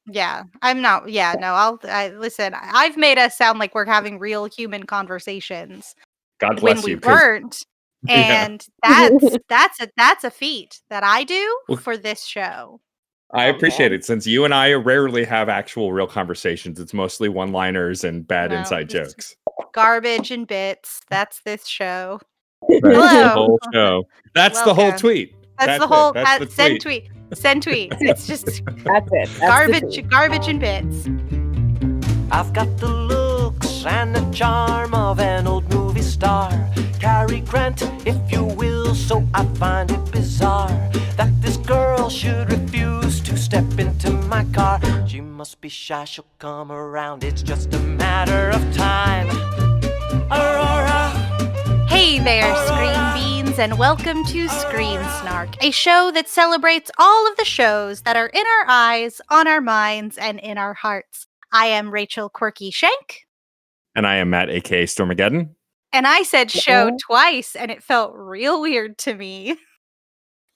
Yeah, I'm not. Yeah, no, listen. I've made us sound like we're having real human conversations God when bless we you, because weren't, yeah, and that's a feat that I do well, for this show. I Oh appreciate man. it. Since you and I rarely have actual real conversations, it's mostly one-liners and bad No, inside just jokes. garbage and bits. That's this show. That's the Hello, whole show. That's the whole welcome. tweet. That's the That's it. whole That's the send tweet. tweet. Send tweets. It's just That's it. That's the garbage, tweet. garbage and bits. I've got the looks and the charm of an old movie star. Cary Grant, if you will, so I find it bizarre that this girl should refuse to step into my car. She must be shy, she'll come around, it's just a matter of time. Aurora! Hey there, Screen Beans, and welcome to Screen Snark, a show that celebrates all of the shows that are in our eyes, on our minds, and in our hearts. I am Rachel Quirky Shank. And I am Matt, aka Stormageddon. And I said show Yeah. twice, and it felt real weird to me.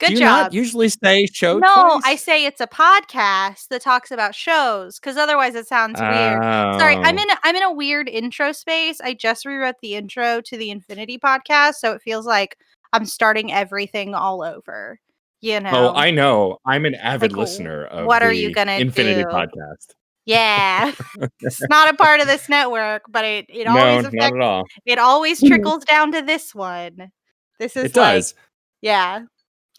Good Do you job. not usually say show No, twice? I say it's a podcast that talks about shows, because otherwise it sounds weird. Sorry, I'm Oh. in a weird intro space. I just rewrote the intro to the Infinity podcast, so it feels like I'm starting everything all over. You Oh, know, I know. I'm an avid like listener of what are you the gonna Infinity do? podcast. Yeah, it's not a part of this network, but it No, always not affects. at all. It always trickles down to this one. This is It like, does. yeah.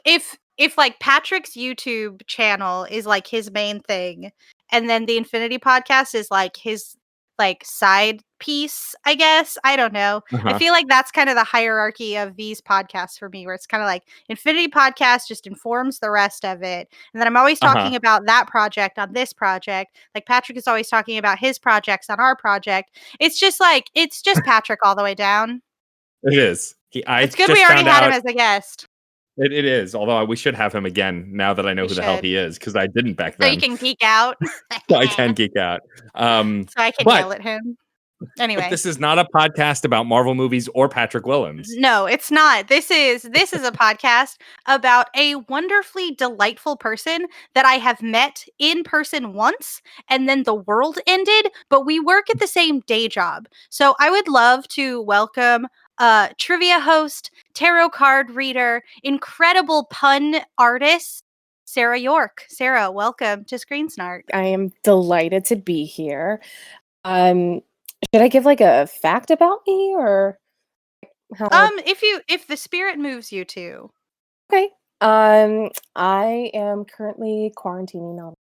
If like Patrick's YouTube channel is like his main thing, and then the Infinity podcast is like his like side piece, I guess. I don't know. I Uh-huh. feel like that's kind of the hierarchy of these podcasts for me, where it's kind of like Infinity podcast just informs the rest of it. And then I'm always Uh-huh. talking about that project on this project. Like Patrick is always talking about his projects on our project. It's just Patrick all the way down. It is. I It's good just we already found had him out as a guest. it is, although we should have him again now that I know We who the hell should. he is, because I didn't back So you then. can geek out. So I can geek out. So I can but yell at him. but Anyway. this is not a podcast about Marvel movies or Patrick Willems. No, it's not. This is a podcast about a wonderfully delightful person that I have met in person once, and then the world ended, but we work at the same day job. So I would love to welcome trivia host, tarot card reader, incredible pun artist, Sarah York. Sarah, welcome to Screen Snark. I am delighted to be here. Should I give like a fact about me or how? If the spirit moves you to. Okay. I am currently quarantining on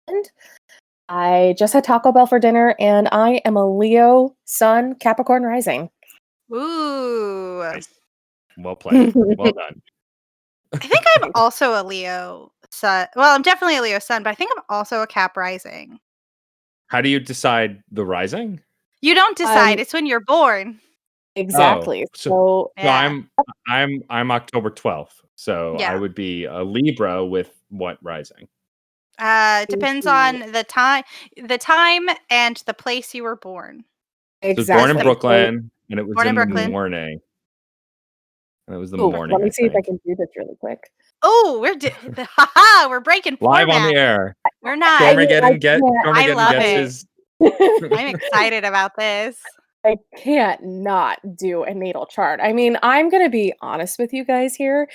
Island. I just had Taco Bell for dinner, and I am a Leo Sun Capricorn rising. Ooh. Nice. Well played. Well done. I think I'm also a Leo sun. Well, I'm definitely a Leo sun, but I think I'm also a Cap rising. How do you decide the rising? You don't decide. It's when you're born. Exactly. So Yeah. I'm October 12th. So Yeah. I would be a Libra with what rising? It depends on the time and the place you were born. So I was exactly. born in Brooklyn, and it was Born in in the Brooklyn. morning. And it was the Oh, morning. let me I see if I think. can do this really quick. Oh, we're breaking Live format. on the air. We're not. Stormageddon I love gets it. his. I'm excited about this. I can't not do a natal chart. I mean, I'm going to be honest with you guys here.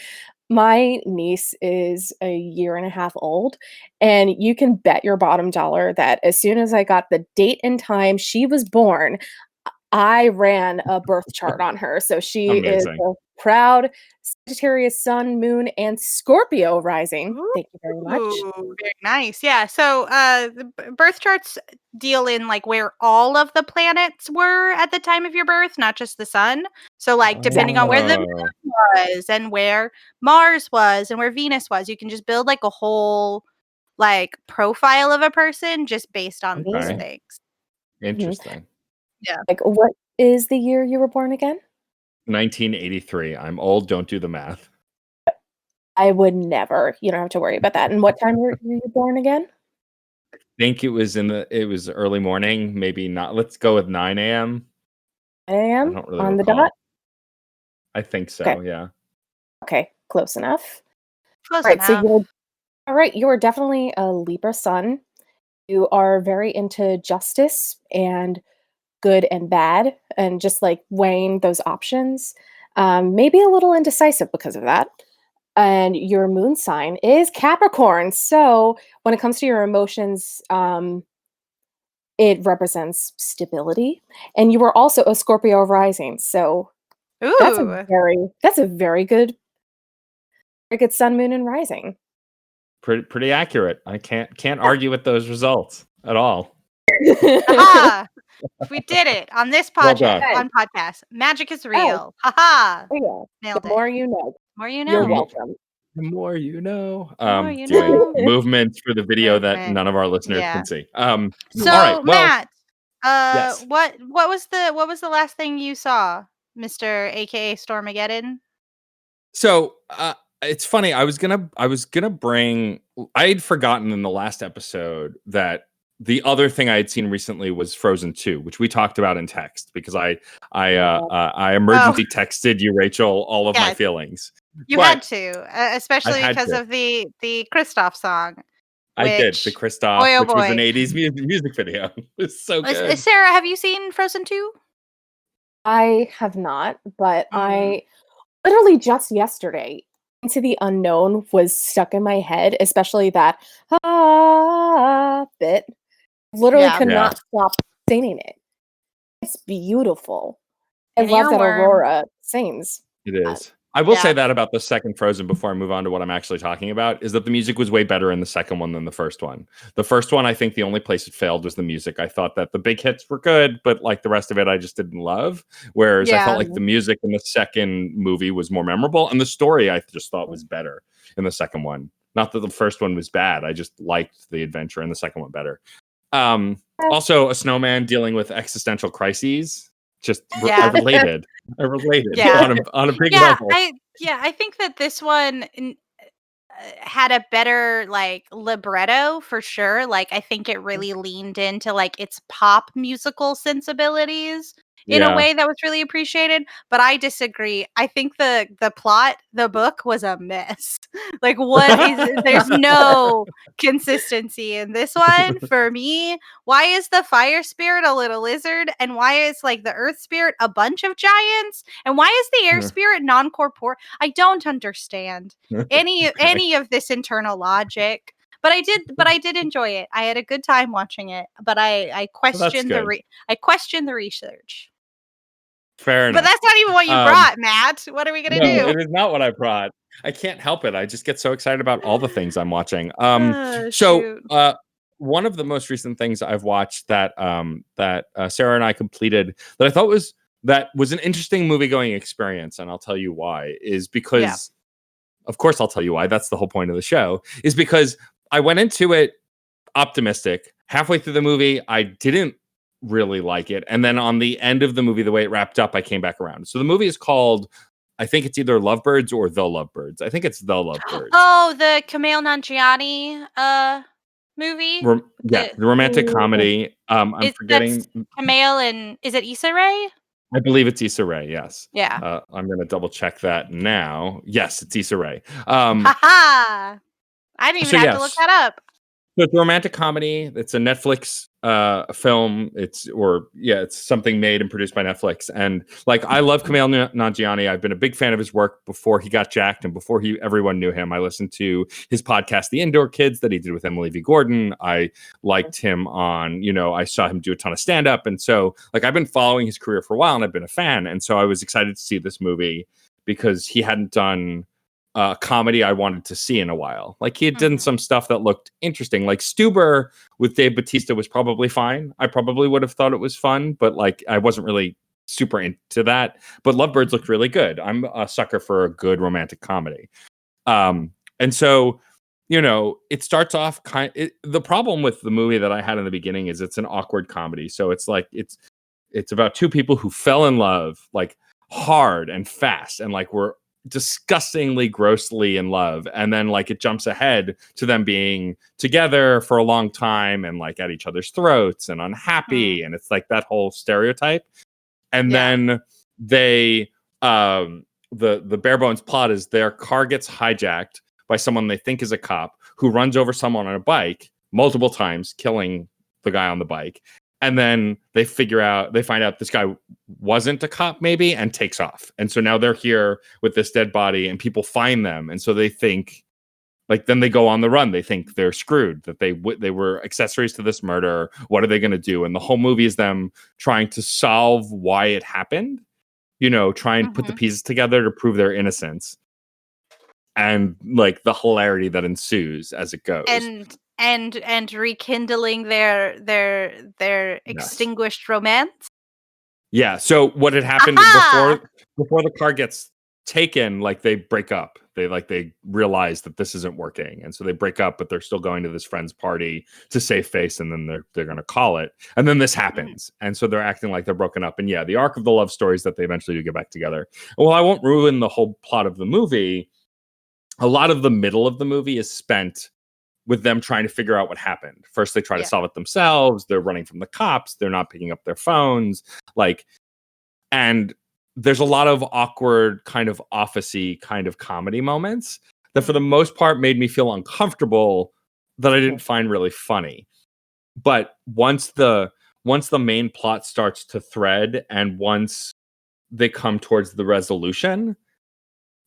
My niece is a year and a half old, and you can bet your bottom dollar that as soon as I got the date and time she was born, I ran a birth chart on her. So she is Amazing. a proud Sagittarius sun, moon, and Scorpio rising. Thank you very much. Ooh, very nice. Yeah. So the birth charts deal in like where all of the planets were at the time of your birth, not just the sun. So like depending on where the moon was and where Mars was and where Venus was, you can just build like a whole like profile of a person just based on these Okay. things. Interesting. Yeah. Like, what is the year you were born again? 1983. I'm old. Don't do the math. I would never. You don't have to worry about that. And what time were you born again? I think it was early morning. Maybe not. Let's go with 9 a.m. 9 a.m. I don't really on the recall. dot? I think so. Okay. Yeah. Okay, close enough. Close All right, enough. so you were definitely a Libra sun. you are very into justice and good and bad, and just like weighing those options. Maybe a little indecisive because of that. And your moon sign is Capricorn. So when it comes to your emotions, it represents stability. And you are also a Scorpio rising. So Ooh. that's a very good sun, moon, and rising. Pretty accurate. I can't argue with those results at all. Haha. We did it on this Well done. podcast. Magic is Oh, real. Haha. oh yeah. Nailed The it. more you know. More you You're know. welcome. The more you know. The more you Doing know. movements for the video that Movement. none of our listeners Yeah. can see. So All right. Well, Matt, yes. what was the last thing you saw, Mr. AKA Stormageddon? So it's funny. I was gonna bring. I had forgotten in the last episode that the other thing I had seen recently was Frozen 2, which we talked about in text because I emergency texted you, Rachel, all of my Yes. feelings. You But had to, especially had because to. of the Kristoff song. I did the Which, Kristoff, boy, oh which was an boy. 80s music video. It was so good. Sarah, have you seen Frozen 2? I have not, but Mm. I literally just yesterday, Into the Unknown was stuck in my head, especially that bit. Literally Yeah. could Yeah. not stop singing it. It's beautiful. I An love that earworm. Aurora sings. It is. I will say Yeah. that about the second Frozen before I move on to what I'm actually talking about is that the music was way better in the second one than the first one. The first one, I think the only place it failed was the music. I thought that the big hits were good, but like the rest of it, I just didn't love. Whereas I Yeah. felt like the music in the second movie was more memorable, and the story I just thought was better in the second one. Not that the first one was bad. I just liked the adventure in the second one better. Also, a snowman dealing with existential crises. Just Yeah. I related. I related Yeah. on a big Yeah, level. I think that this one had a better like libretto for sure. Like I think it really leaned into like its pop musical sensibilities in a Yeah. way that was really appreciated. But I disagree. I think the plot, the book was a mess. Like what is there's no consistency in this one for me. Why is the fire spirit a little lizard? And why is like the earth spirit a bunch of giants? And why is the air spirit non-corporeal? I don't understand any of this internal logic. But I did enjoy it. I had a good time watching it. But I questioned good. I questioned the research. Fair enough. But that's not even what you brought, Matt. What are we gonna No, do? it is not what I brought. I can't help it. I just get so excited about all the things I'm watching. Oh, So shoot. one of the most recent things I've watched that Sarah and I completed that I thought was an interesting movie going experience, and I'll tell you why, is because of course I'll tell you why. That's the whole point of the show, is because I went into it optimistic. Halfway through the movie, I didn't really like it. And then on the end of the movie, the way it wrapped up, I came back around. So the movie is called, I think it's either Lovebirds or The Lovebirds. I think it's The Lovebirds. Oh, the Kumail Nanjiani movie? The romantic comedy. I'm forgetting. Kumail and is it Issa Rae? I believe it's Issa Rae, yes. Yeah. I'm going to double check that now. Yes, it's Issa Rae. Haha. I didn't even have to look that up. So it's a romantic comedy. It's a Netflix film. It's something made and produced by Netflix. And like, I love Kumail Nanjiani. I've been a big fan of his work before he got jacked and before everyone knew him. I listened to his podcast, The Indoor Kids, that he did with Emily V. Gordon. I liked him on, I saw him do a ton of stand up. And so like, I've been following his career for a while and I've been a fan. And so I was excited to see this movie because he hadn't done comedy I wanted to see in a while. Like he had done some stuff that looked interesting. Like Stuber with Dave Bautista was probably fine. I probably would have thought it was fun, but like I wasn't really super into that. But Lovebirds looked really good. I'm a sucker for a good romantic comedy. And so, it starts off the problem with the movie that I had in the beginning is it's an awkward comedy. So it's like it's about two people who fell in love like hard and fast and like were disgustingly grossly in love, and then like it jumps ahead to them being together for a long time and like at each other's throats and unhappy, and it's like that whole stereotype. And then they the bare bones plot is their car gets hijacked by someone they think is a cop who runs over someone on a bike multiple times, killing the guy on the bike. And then they find out this guy wasn't a cop maybe, and takes off. And so now they're here with this dead body and people find them. And so they think, like, then they go on the run. They think they're screwed, that they were accessories to this murder. What are they going to do? And the whole movie is them trying to solve why it happened, try and put the pieces together to prove their innocence. And like the hilarity that ensues as it goes. And rekindling their extinguished romance. Yeah. So what had happened before the car gets taken, like they break up. They realize that this isn't working, and so they break up. But they're still going to this friend's party to save face, and then they're going to call it. And then this happens, and so they're acting like they're broken up. And yeah, the arc of the love story is that they eventually do get back together. Well, I won't ruin the whole plot of the movie. A lot of the middle of the movie is spent with them trying to figure out what happened. First, they try to solve it themselves. They're running from the cops. They're not picking up their phones. And there's a lot of awkward kind of office-y kind of comedy moments that for the most part made me feel uncomfortable, that I didn't find really funny. But once the main plot starts to thread, and once they come towards the resolution,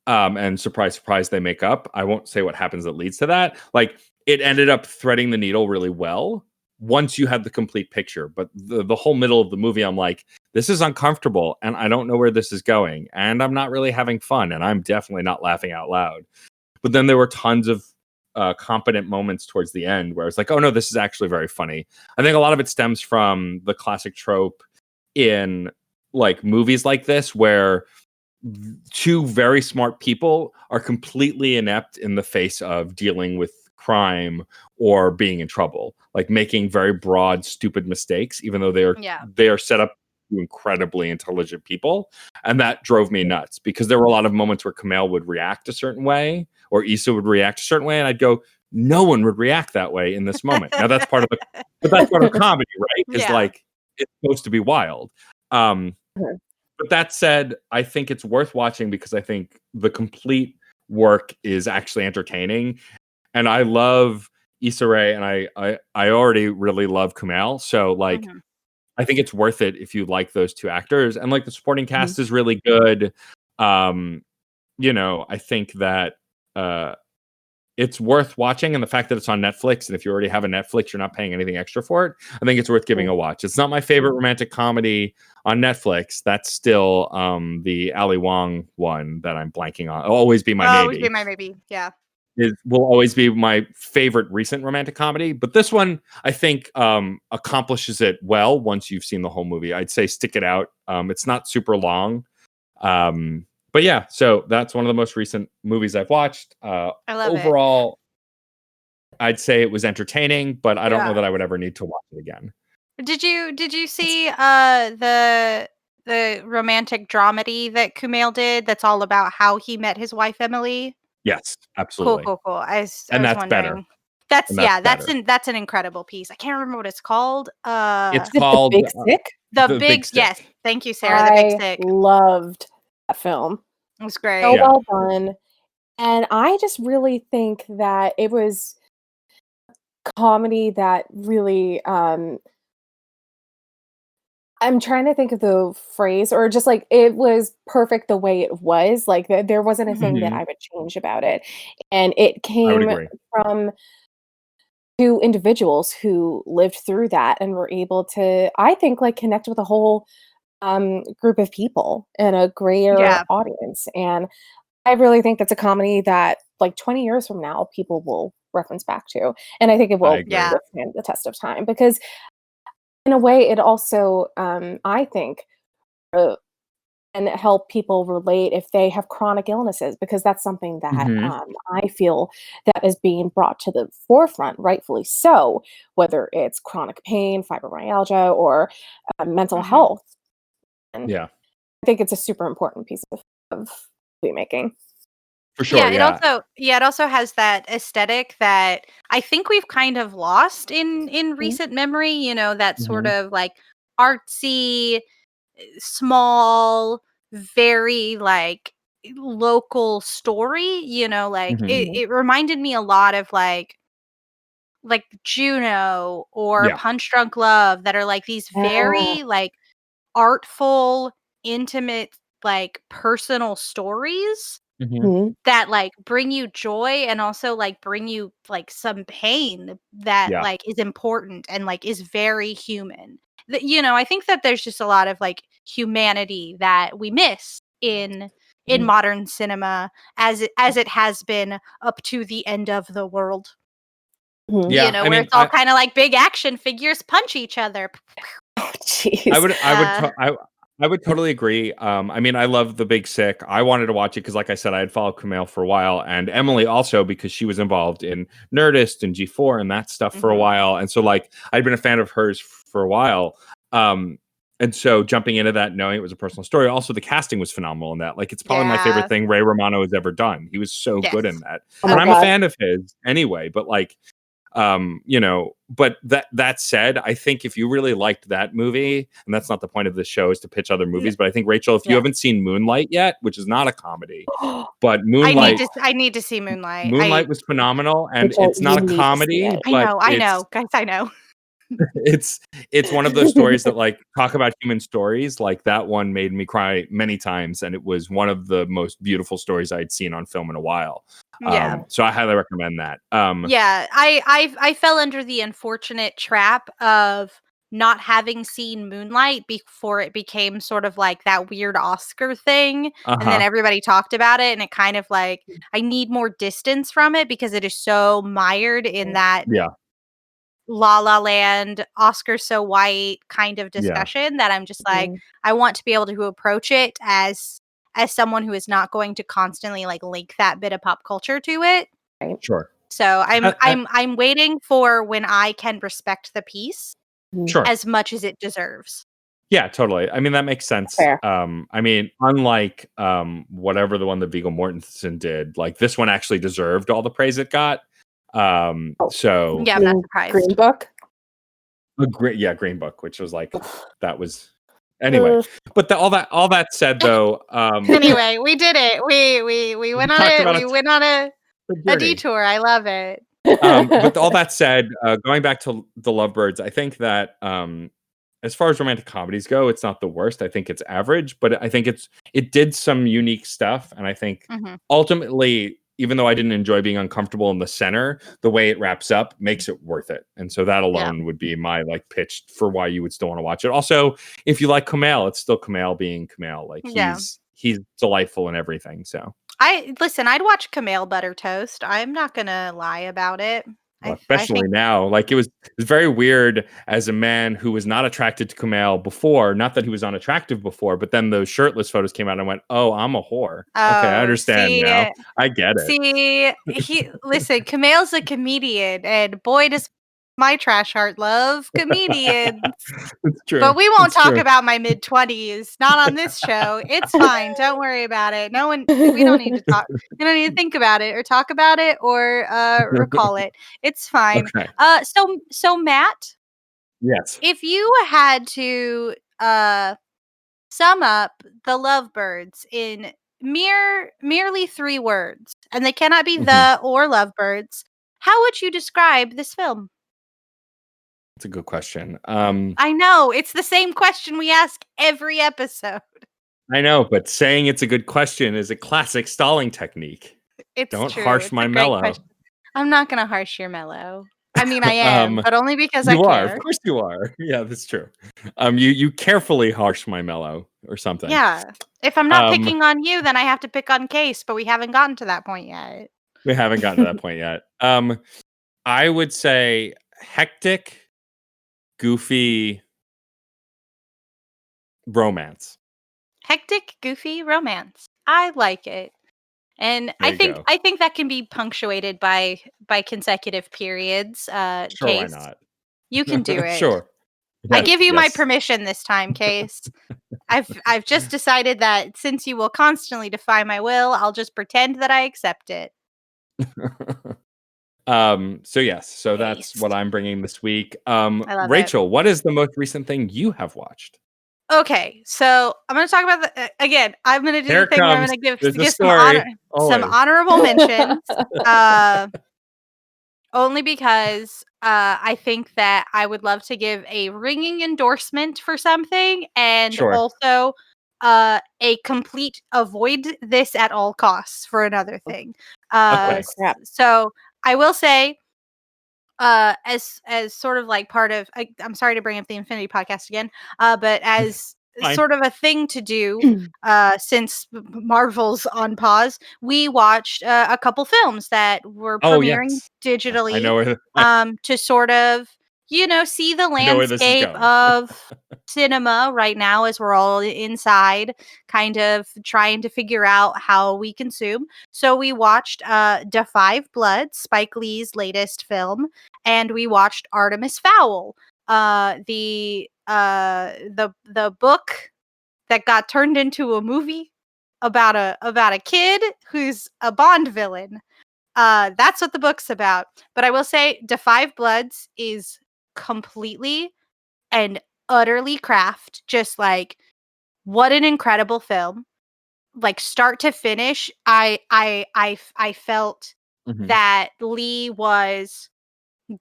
and surprise, surprise, they make up. I won't say what happens that leads to that. Like, it ended up threading the needle really well once you had the complete picture. But the whole middle of the movie, I'm like, this is uncomfortable, and I don't know where this is going, and I'm not really having fun, and I'm definitely not laughing out loud. But then there were tons of competent moments towards the end where it's like, oh no, this is actually very funny. I think a lot of it stems from the classic trope in like movies like this, where two very smart people are completely inept in the face of dealing with crime or being in trouble, like making very broad, stupid mistakes, even though they are set up to incredibly intelligent people. And that drove me nuts, because there were a lot of moments where Kumail would react a certain way, or Issa would react a certain way, and I'd go, no one would react that way in this moment. Now that's part of the comedy, right? Is like, it's supposed to be wild. But that said, I think it's worth watching, because I think the complete work is actually entertaining. And I love Issa Rae, and I already really love Kumail. So like, I think it's worth it if you like those two actors. And like, the supporting cast is really good. I think that it's worth watching, and the fact that it's on Netflix, and if you already have a Netflix, you're not paying anything extra for it, I think it's worth giving a watch. It's not my favorite romantic comedy on Netflix. That's still the Ali Wong one that I'm blanking on. It'll Always Be My Maybe. Always Be My Maybe, yeah. It will always be my favorite recent romantic comedy, but this one I think accomplishes it well once you've seen the whole movie. I'd say stick it out. It's not super long. But yeah, so that's one of the most recent movies I've watched. I love overall, I'd say it was entertaining, but I don't know that I would ever need to watch it again. Did you see the romantic dramedy that Kumail did? That's all about how he met his wife Emily. Yes, absolutely. Cool. I was that's wondering. better. That's an incredible piece. I can't remember what it's called. It's called The Big Sick. The Big Sick. Yes, thank you, Sarah. The Big Sick. I loved that film. It was great. So well done. And I just really think that it was comedy that really I'm trying to think of the phrase, or just like, it was perfect the way it was. Like, there wasn't a thing that I would change about it. And it came from two individuals who lived through that and were able to, I think, like, connect with a whole group of people in a grayer audience. And I really think that's a comedy that, like, 20 years from now, people will reference back to. And I think it will withstand the test of time, because in a way, it also, I think, can help people relate if they have chronic illnesses, because that's something that I feel that is being brought to the forefront, rightfully so, whether it's chronic pain, fibromyalgia, or mental health. And I think it's a super important piece of movie making. For sure. It also has that aesthetic that I think we've kind of lost in recent memory, that sort of like artsy, small, very like local story, it reminded me a lot of like like Juno or Yeah. Punch Drunk Love that are like these very like artful, intimate, like personal stories Mhm. that like bring you joy and also like bring you like some pain that Yeah. like is important and like is very human. I think that there's just a lot of like humanity that we miss in Mhm. modern cinema as it has been up to the end of the world. Mhm. Yeah. I Where mean, it's all kind of like big action figures punch each other. Oh, I jeez. would I would Uh, to- I would totally agree. I mean, I love The Big Sick. I wanted to watch it because, like I said, I had followed Kumail for a while, and Emily also because she was involved in Nerdist and G4 and that stuff for a mhm. while, and so like I'd been a fan of hers for a while. And so jumping into that, knowing it was a personal story, also the casting was phenomenal in that. Like, it's probably my favorite Yeah. thing Ray Romano has ever done. He was so good in Yes. that, Oh and my I'm a god. fan of his anyway. But like, but that said, I think if you really liked that movie, and that's not the point of this show is to pitch other N- movies, but I think Rachel, if you yeah. haven't seen Moonlight yet, which is not a comedy, but I need to see Moonlight. Moonlight was phenomenal, and Rachel, it's you not a need to see comedy, it. but I know, guys, I know. it's one of those stories that like talk about human stories. Like that one made me cry many times, and it was one of the most beautiful stories I'd seen on film in a while. Yeah. So I highly recommend that. Yeah, I fell under the unfortunate trap of not having seen Moonlight before it became sort of like that weird Oscar thing, and then Uh-huh. everybody talked about it, and it kind of like I need more distance from it because it is so mired in that Yeah. La La Land, Oscar so white kind of Yeah. discussion that I'm just like, Mhm. I want to be able to approach it as someone who is not going to constantly like link that bit of pop culture to it. Sure. So Uh, uh, I'm waiting for when I can respect the piece Mhm. sure. as much as it deserves. Yeah, totally. I mean, that makes sense. Fair. I mean, unlike whatever the one that Viggo Mortensen did, like this one actually deserved all the praise it got. So Yeah, I'm not surprised. Green Book. Green Book, which was like that was anyway. Ugh. But all that said, though, Anyway, we did it. We went on talked it. about We went on a journey. detour. I love it. But all that said, going back to the Lovebirds, I think that as far as romantic comedies go, it's not the worst. I think it's average, but I think it did some unique stuff, and I think Mhm. ultimately, even though I didn't enjoy being uncomfortable in the center, the way it wraps up makes it worth it. And so that alone would be my like pitch for why you would still want to watch it. Also, if you like Kumail, it's still Kumail being Kumail. Like Yeah. he's delightful in everything. So I'd watch Camille Butter Toast. I'm not gonna lie about it. well, I especially think now, like it was very weird as a man who was not attracted to Kumail before. Not that he was unattractive before, but then those shirtless photos came out and I went, "Oh, I'm a whore." Okay, I understand now. I get it. Listen, Camille's a comedian, and boy does my trash heart love comedians. It's true. But we won't It's talk true. about my mid-20s. Not on this show. It's fine. Don't worry about it. No one we don't need to talk. We don't need to think about it or talk about it or recall it. It's fine. Okay. So Matt, Yes. if you had to sum up the Lovebirds in merely 3 words, and they cannot be Mhm. the or Lovebirds, how would you describe this film? That's a good question. I know, it's the same question we ask every episode. I know, but saying it's a good question is a classic stalling technique. It's Don't true. harsh It's my a great mellow. question. I'm not gonna harsh your mellow. I mean, I am, Um, but only because I you are, of care. course you are. Yeah, that's true. You carefully harsh my mellow or something. Yeah. If I'm not Um, picking on you, then I have to pick on Case, but we haven't gotten to that point yet. we haven't gotten to that point yet. I would say hectic, goofy romance. Hectic, goofy romance. I like it. And There you go. I think that can be punctuated by consecutive periods. Sure, why Case, not? you can do it. Sure. I Yes, give you my yes. permission this time, Case. I've just decided that since you will constantly defy my will, I'll just pretend that I accept it. So yes, so that's Case. what I'm bringing this week. I love it. Rachel, what is the most recent thing you have watched? Okay, so I'm going to talk about again. I'm going to do Here the it thing where I'm comes. going to There's a give story. some Always. honorable mentions. Only because I think that I would love to give a ringing endorsement for something, and Sure. also a complete avoid this at all costs for another thing. Okay. Crap. So I will say, as sort of like part of, I'm sorry to bring up the Infinity Podcast again, but as Fine. sort of a thing to do, since Marvel's on pause, we watched a couple films that were Oh, premiering yes. digitally, I know where to sort of, see the I know where this is landscape going. of cinema right now as we're all inside, kind of trying to figure out how we consume. So we watched Da Five Bloods, Spike Lee's latest film, and we watched Artemis Fowl, the book that got turned into a movie about a kid who's a Bond villain. That's what the book's about. But I will say, Da Five Bloods is completely and utterly craft. Just like, what an incredible film! Like, start to finish, I felt Mhm. that Lee was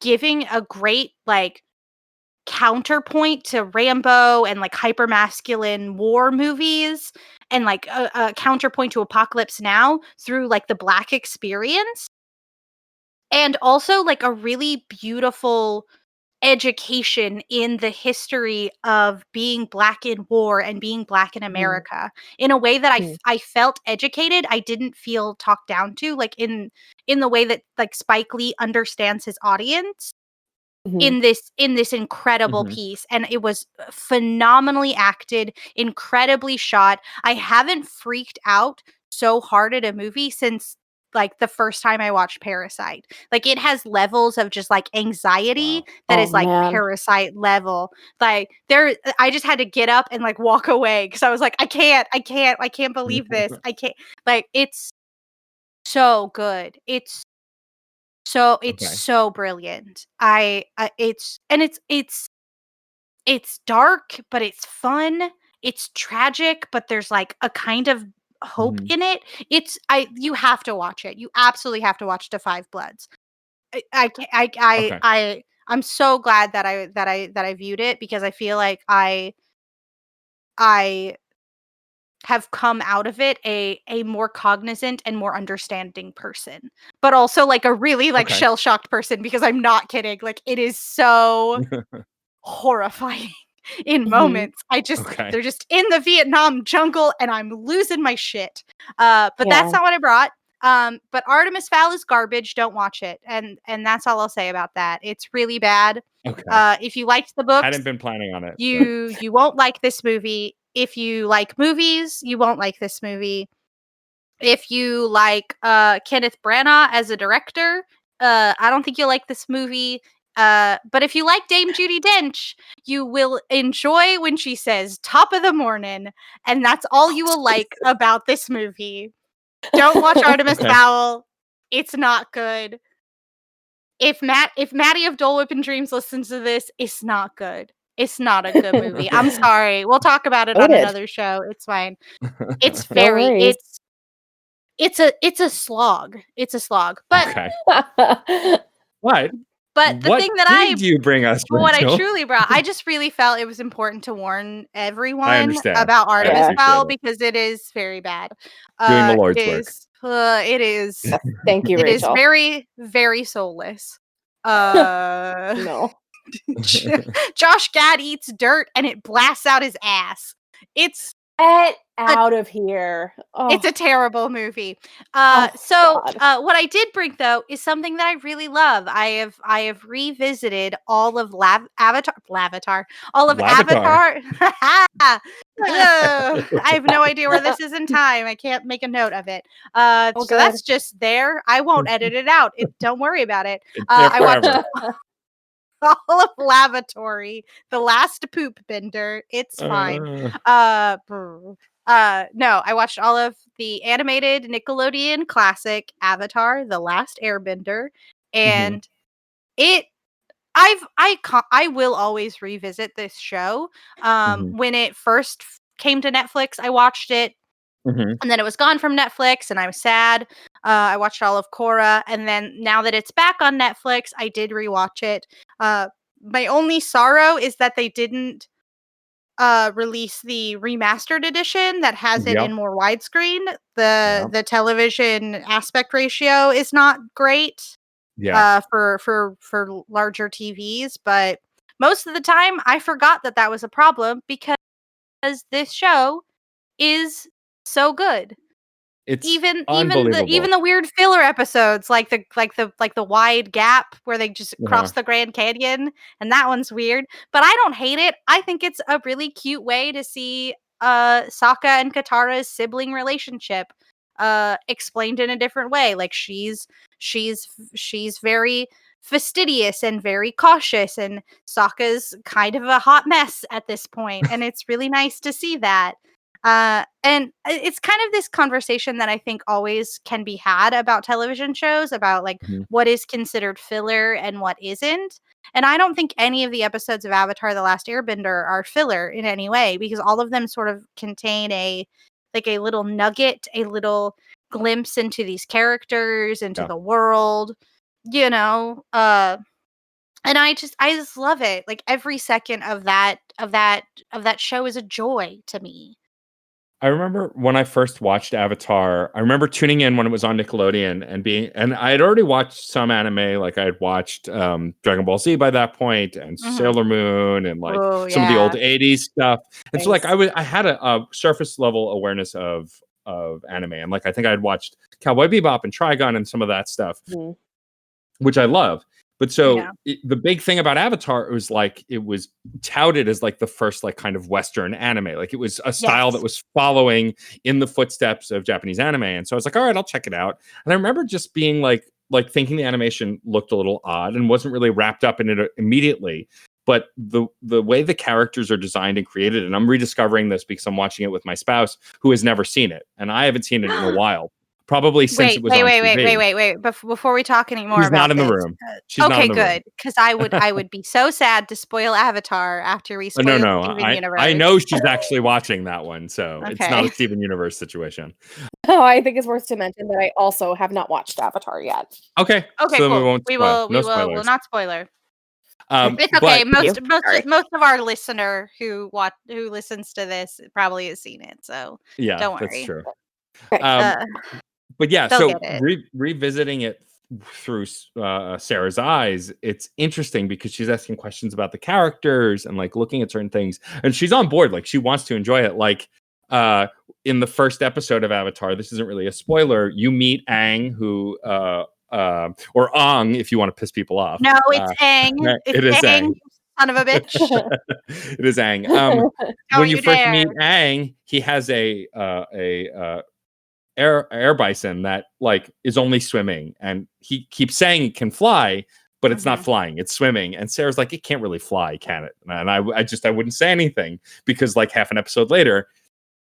giving a great, like, counterpoint to Rambo and like hypermasculine war movies, and like a counterpoint to Apocalypse Now through like the Black experience, and also like a really beautiful education in the history of being Black in war and being Black in America in a way that I felt educated. I didn't feel talked down to, like in the way that like Spike Lee understands his audience in this incredible Mhm. piece, and it was phenomenally acted, incredibly shot. I haven't freaked out so hard at a movie since like the first time I watched Parasite. Like, it has levels of just like anxiety Wow. that Oh is like man. Parasite level. Like, I just had to get up and like walk away because I was like, I can't believe this. I can't. Like, it's so good. It's Okay. so brilliant. It's dark, but it's fun. It's tragic, but there's like a kind of hope Mhm. in it. You have to watch it. You absolutely have to watch Da Five Bloods. I ca- Okay. I'm so glad that I viewed it, because I feel like I have come out of it a more cognizant and more understanding person, but also like a really like Okay. shell-shocked person, because I'm not kidding. Like, it is so horrifying in moments. Okay. They're just in the Vietnam jungle and I'm losing my shit. But that's Yeah. not what I brought. But Artemis Fowl is garbage. Don't watch it. And that's all I'll say about that. It's really bad. Okay. If you liked the books, Hadn't been planning on it, but you won't like this movie. If you like movies, you won't like this movie. If you like Kenneth Branagh as a director, I don't think you'll like this movie. But if you like Dame Judi Dench, you will enjoy when she says "top of the morning," and that's all you will like about this movie. Don't watch Artemis okay. Fowl; it's not good. If Maddie of Dole Whip and Dreams listens to this, it's not good. It's not a good movie. I'm sorry. We'll talk about it on Noted. another show. It's fine. It's No very worries. it's a slog. It's a slog. Okay. What? But the What thing that did you bring us, what I Rachel? truly brought, I just really felt it was important to warn I everyone understand. about I Artemis Yeah. Fowl, appreciate it. because it is very bad. Doing the It Lord's work. is it is Thank you, it is Rachel. very, very soulless. No. Josh Gad eats dirt and it blasts out his ass. It's Get out of here. It's Oh, a terrible movie. oh So God. what I did bring though is something that I really love. I have revisited all of all of Lavatar. Avatar. Ugh, I have no idea where this is in time. I can't make a note of it. Oh, So good. that's just there. I won't edit it out. Don't worry about it. It's there I watched forever. all of Lavatory, the last poop bender. It's fine. Brr. No, I watched all of the animated Nickelodeon classic Avatar: The Last Airbender, and it I will always revisit this show. Mhm. When it first came to Netflix, I watched it, Mhm. and then it was gone from Netflix, and I was sad. I watched all of Korra, and then now that it's back on Netflix, I did rewatch it. My only sorrow is that they didn't release the remastered edition that has it in Yep. more widescreen. Yep. The television aspect ratio is not great Yeah. for larger TVs, but most of the time I forgot that that was a problem because this show is so good. It's Even unbelievable. the weird filler episodes, like the wide gap where they just cross Uh-huh. the Grand Canyon, and that one's weird. But I don't hate it. I think it's a really cute way to see Sokka and Katara's sibling relationship explained in a different way. Like she's she's very fastidious and very cautious, and Sokka's kind of a hot mess at this point, and it's really nice to see that. And it's kind of this conversation that I think always can be had about television shows, about like Mhm. what is considered filler and what isn't. And I don't think any of the episodes of Avatar: The Last Airbender are filler in any way, because all of them sort of contain a little nugget, a little glimpse into these characters, into Yeah. the world, you know. And I just love it. Like every second of that show is a joy to me. I remember when I first watched Avatar, I remember tuning in when it was on Nickelodeon and I had already watched some anime, like I had watched Dragon Ball Z by that point and Mhm. Sailor Moon and like Oh, some of the old yeah. 80s stuff. And so like Nice. I had a surface level awareness of anime. And like I think I had watched Cowboy Bebop and Trigun and some of that stuff, Mhm. which I love. But Yeah. so the big thing about Avatar was like it was touted as like the first like kind of Western anime. Like it was a style that Yes. was following in the footsteps of Japanese anime. And so I was like, all right, I'll check it out. And I remember just being like thinking the animation looked a little odd and wasn't really wrapped up in it immediately. But the way the characters are designed and created, and I'm rediscovering this because I'm watching it with my spouse who has never seen it, and I haven't seen it in a while, probably since it Wait, was wait, on wait, wait, wait, TV. wait, wait. Before we talk any more She's not about in the this, room. She's not okay, in the room. good, because I would be so sad to spoil Avatar after we No, spoil no. Steven I Universe. know she's actually watching that one, so it's not a Okay. Steven Universe situation. Oh, I think it's worth to mention that I also have not watched Avatar yet. Okay, Okay, so then we cool. won't spoil. No We'll spoilers. not spoiler. It's okay. But Thank you. Sorry. Most of our listener who listens to this probably has seen it, so yeah, don't that's worry. true. Okay. Um, Uh, but yeah, they'll so get it. revisiting it through Sarah's eyes, it's interesting because she's asking questions about the characters and like looking at certain things, and she's on board. Like she wants to enjoy it. Like in the first episode of Avatar, this isn't really a spoiler. You meet Aang, who or Ong, if you want to piss people off. No, it's Aang. It's It is Aang, Aang. you son of a bitch. It is Aang. Don't When you you first dare. meet Aang, he has a air bison that like is only swimming, and he keeps saying it can fly, but it's not Mhm. flying; it's swimming. And Sarah's like, "It can't really fly, can it?" And I wouldn't say anything because like half an episode later,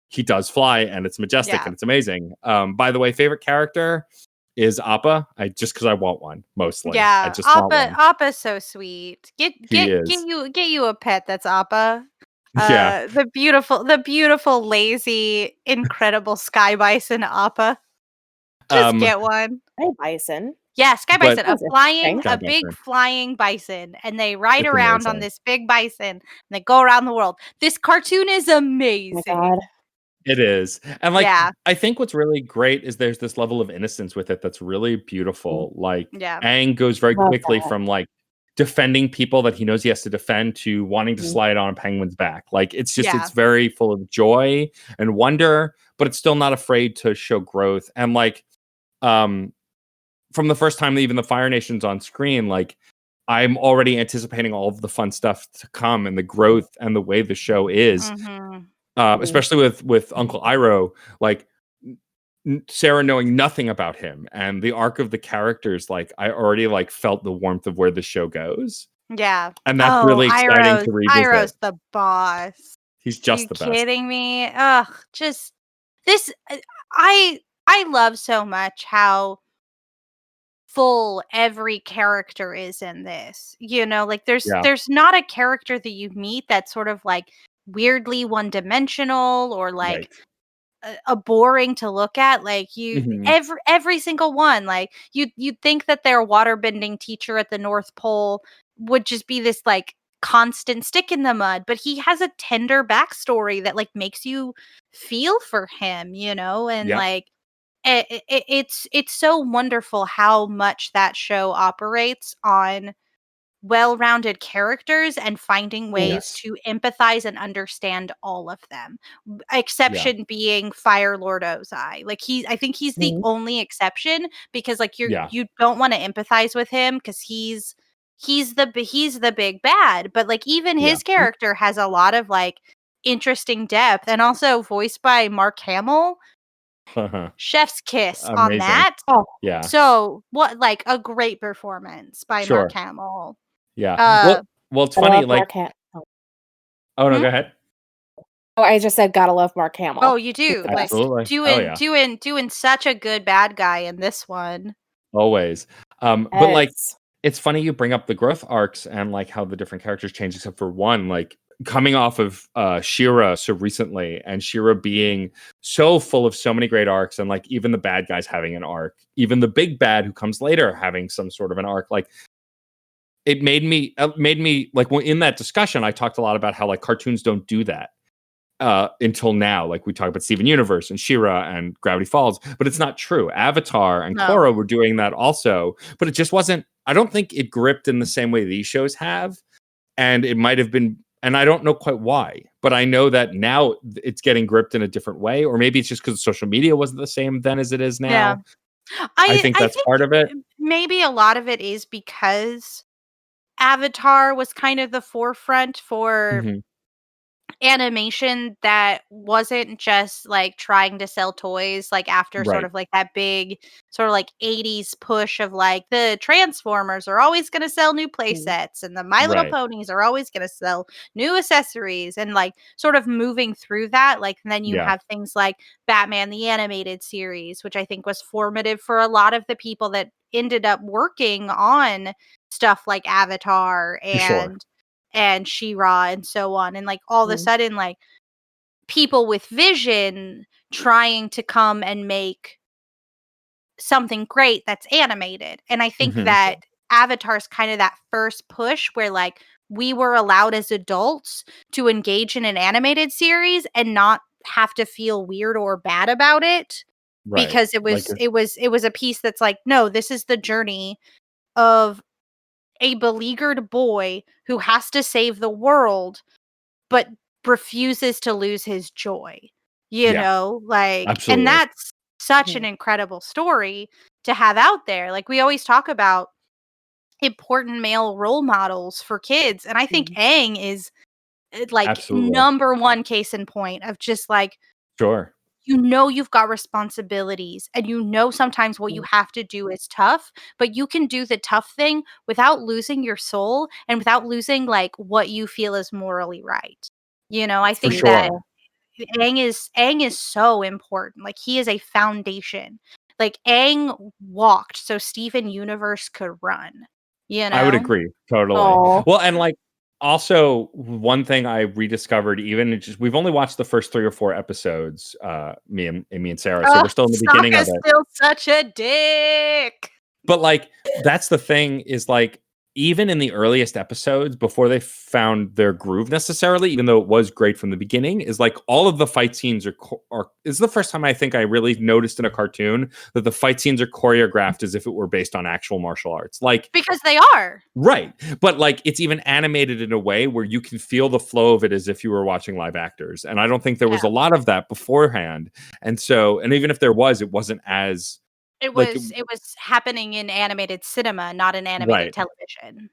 he does fly, and it's majestic Yeah. and it's amazing. By the way, favorite character is Appa. I just because I want one mostly. I Yeah, just want one. Appa's so sweet. He is. Get you a pet that's Appa. Yeah. The beautiful, lazy, incredible sky bison Appa. Just Um, get one. Hi, Bison. Yeah, sky but bison, That's interesting. Sky a big Bison, flying bison, and they ride it's around on amazing. this big bison, and they go around the world. This cartoon is Oh my God. amazing. It is. And like Yeah, I think what's really great is there's this level of innocence with it that's really Mm, beautiful. Like yeah, Aang goes very love quickly that. from like defending people that he knows he has to defend to wanting to Mhm. slide on a penguin's back. Like yeah, it's very full of joy and wonder, but it's still not afraid to show growth. And like um from the first time that even the Fire Nation's on screen, like I'm already anticipating all of the fun stuff to come and the growth and the way the show is, mhm, Mhm. especially with Uncle Iroh, like Sarah knowing nothing about him and the arc of the characters. Like I already like felt the warmth of where the show goes, yeah. and that's Oh, really exciting to revisit. Iroh's the boss. He's Are you just the best. kidding me? Ugh, just this. I I love so much how full every character is in this. You know, like Yeah, there's not a character that you meet that's sort of like weirdly one dimensional or like right. boring to look at. Like Mhm. every single one, like you'd think that their waterbending teacher at the North Pole would just be this like constant stick in the mud, but he has a tender backstory that like makes you feel for him, and Yep. like it's so wonderful how much that show operates on well-rounded characters and finding ways Yes. to empathize and understand all of them. Yeah. Exception being Fire Lord Ozai. Like I think he's the Mhm. only exception because like Yeah. you don't want to empathize with him because he's the big bad, but like even Yeah. his character has a lot of like interesting depth and also voiced by Mark Hamill. Chef's kiss on Amazing. that. Oh, Yeah. So what like a great performance by Mark Sure. Hamill. Yeah. Uh Well, it's I funny, love like Mark Hamill. oh, no, hmm? go ahead. Oh, I just said gotta love Mark Oh, Hamill. you He's do. the Like best. Absolutely. Oh, doing yeah. doing doing such a good bad guy in this one. Always. But, like, Yes. it's funny you bring up the growth arcs and, like, how the different characters change, except for one, like, coming off of, She-Ra so recently, and She-Ra being so full of so many great arcs, and, like, even the bad guys having an arc, even the big bad who comes later having some sort of an arc, like, it made me like, when in that discussion, I talked a lot about how, like, cartoons don't do that. Until now. Like we talk about Steven Universe and She-Ra and Gravity Falls, but it's not true. Avatar and No. Korra were doing that also, but it just wasn't. I don't think it gripped in the same way these shows have, and it might have been. And I don't know quite why, but I know that now it's getting gripped in a different way, or maybe it's just because social media wasn't the same then as it is Yeah. now. I think I that's think part of it. maybe a lot of it is because Avatar was kind of the forefront for Mhm. animation that wasn't just like trying to sell toys like after sort Right, of like that big sort of like 80s push of like the Transformers are always going to sell new play Mhm. sets and the My Little right, Ponies are always going to sell new accessories and like sort of moving through that. Like and then you yeah, have things like Batman the animated series, which I think was formative for a lot of the people that ended up working on stuff like Avatar for sure. and She-Ra and so on. And like all of a Mhm. sudden, like people with vision trying to come and make something great that's animated. And I think Mhm. that Avatar's kind of that first push where like we were allowed as adults to engage in an animated series and not have to feel weird or bad about it Right, because it like was it was it was a piece that's like no, this is the journey of a beleaguered boy who has to save the world but refuses to lose his joy, yeah, like and absolutely. that's such an Mhm. incredible story to have out there. Like we always talk about important male role models for kids, and I think Mhm. Aang is like Absolutely. number one case in point of just like Sure. you've got responsibilities and sometimes what you Mhm. have to do is tough, but you can do the tough thing without losing your soul and without losing like what you feel is morally right. I It's For think that sure. beautiful. Aang is so important. Like he is a foundation. Like Aang walked so Steven Universe could run, you I would know? agree, totally. Oh, Well, and, like, also, one thing I rediscovered even it's just we've only watched the first 3 or 4 episodes, me and Sarah, so Oh, we're still in the beginning of Sokka's it. still such a dick. But, like, that's the thing is, like, even in the earliest episodes, before they found their groove necessarily, even though it was great from the beginning, is, like, all of the fight scenes are is the first time I think I really noticed in a cartoon that the fight scenes are choreographed as if it were based on actual martial arts. Like, Because they are. right. But like it's even animated in a way where you can feel the flow of it as if you were watching live actors. And I don't think there was Yeah. a lot of that beforehand. And so, and even if there was, it wasn't as It like was it was happening in animated cinema, not in animated right. television.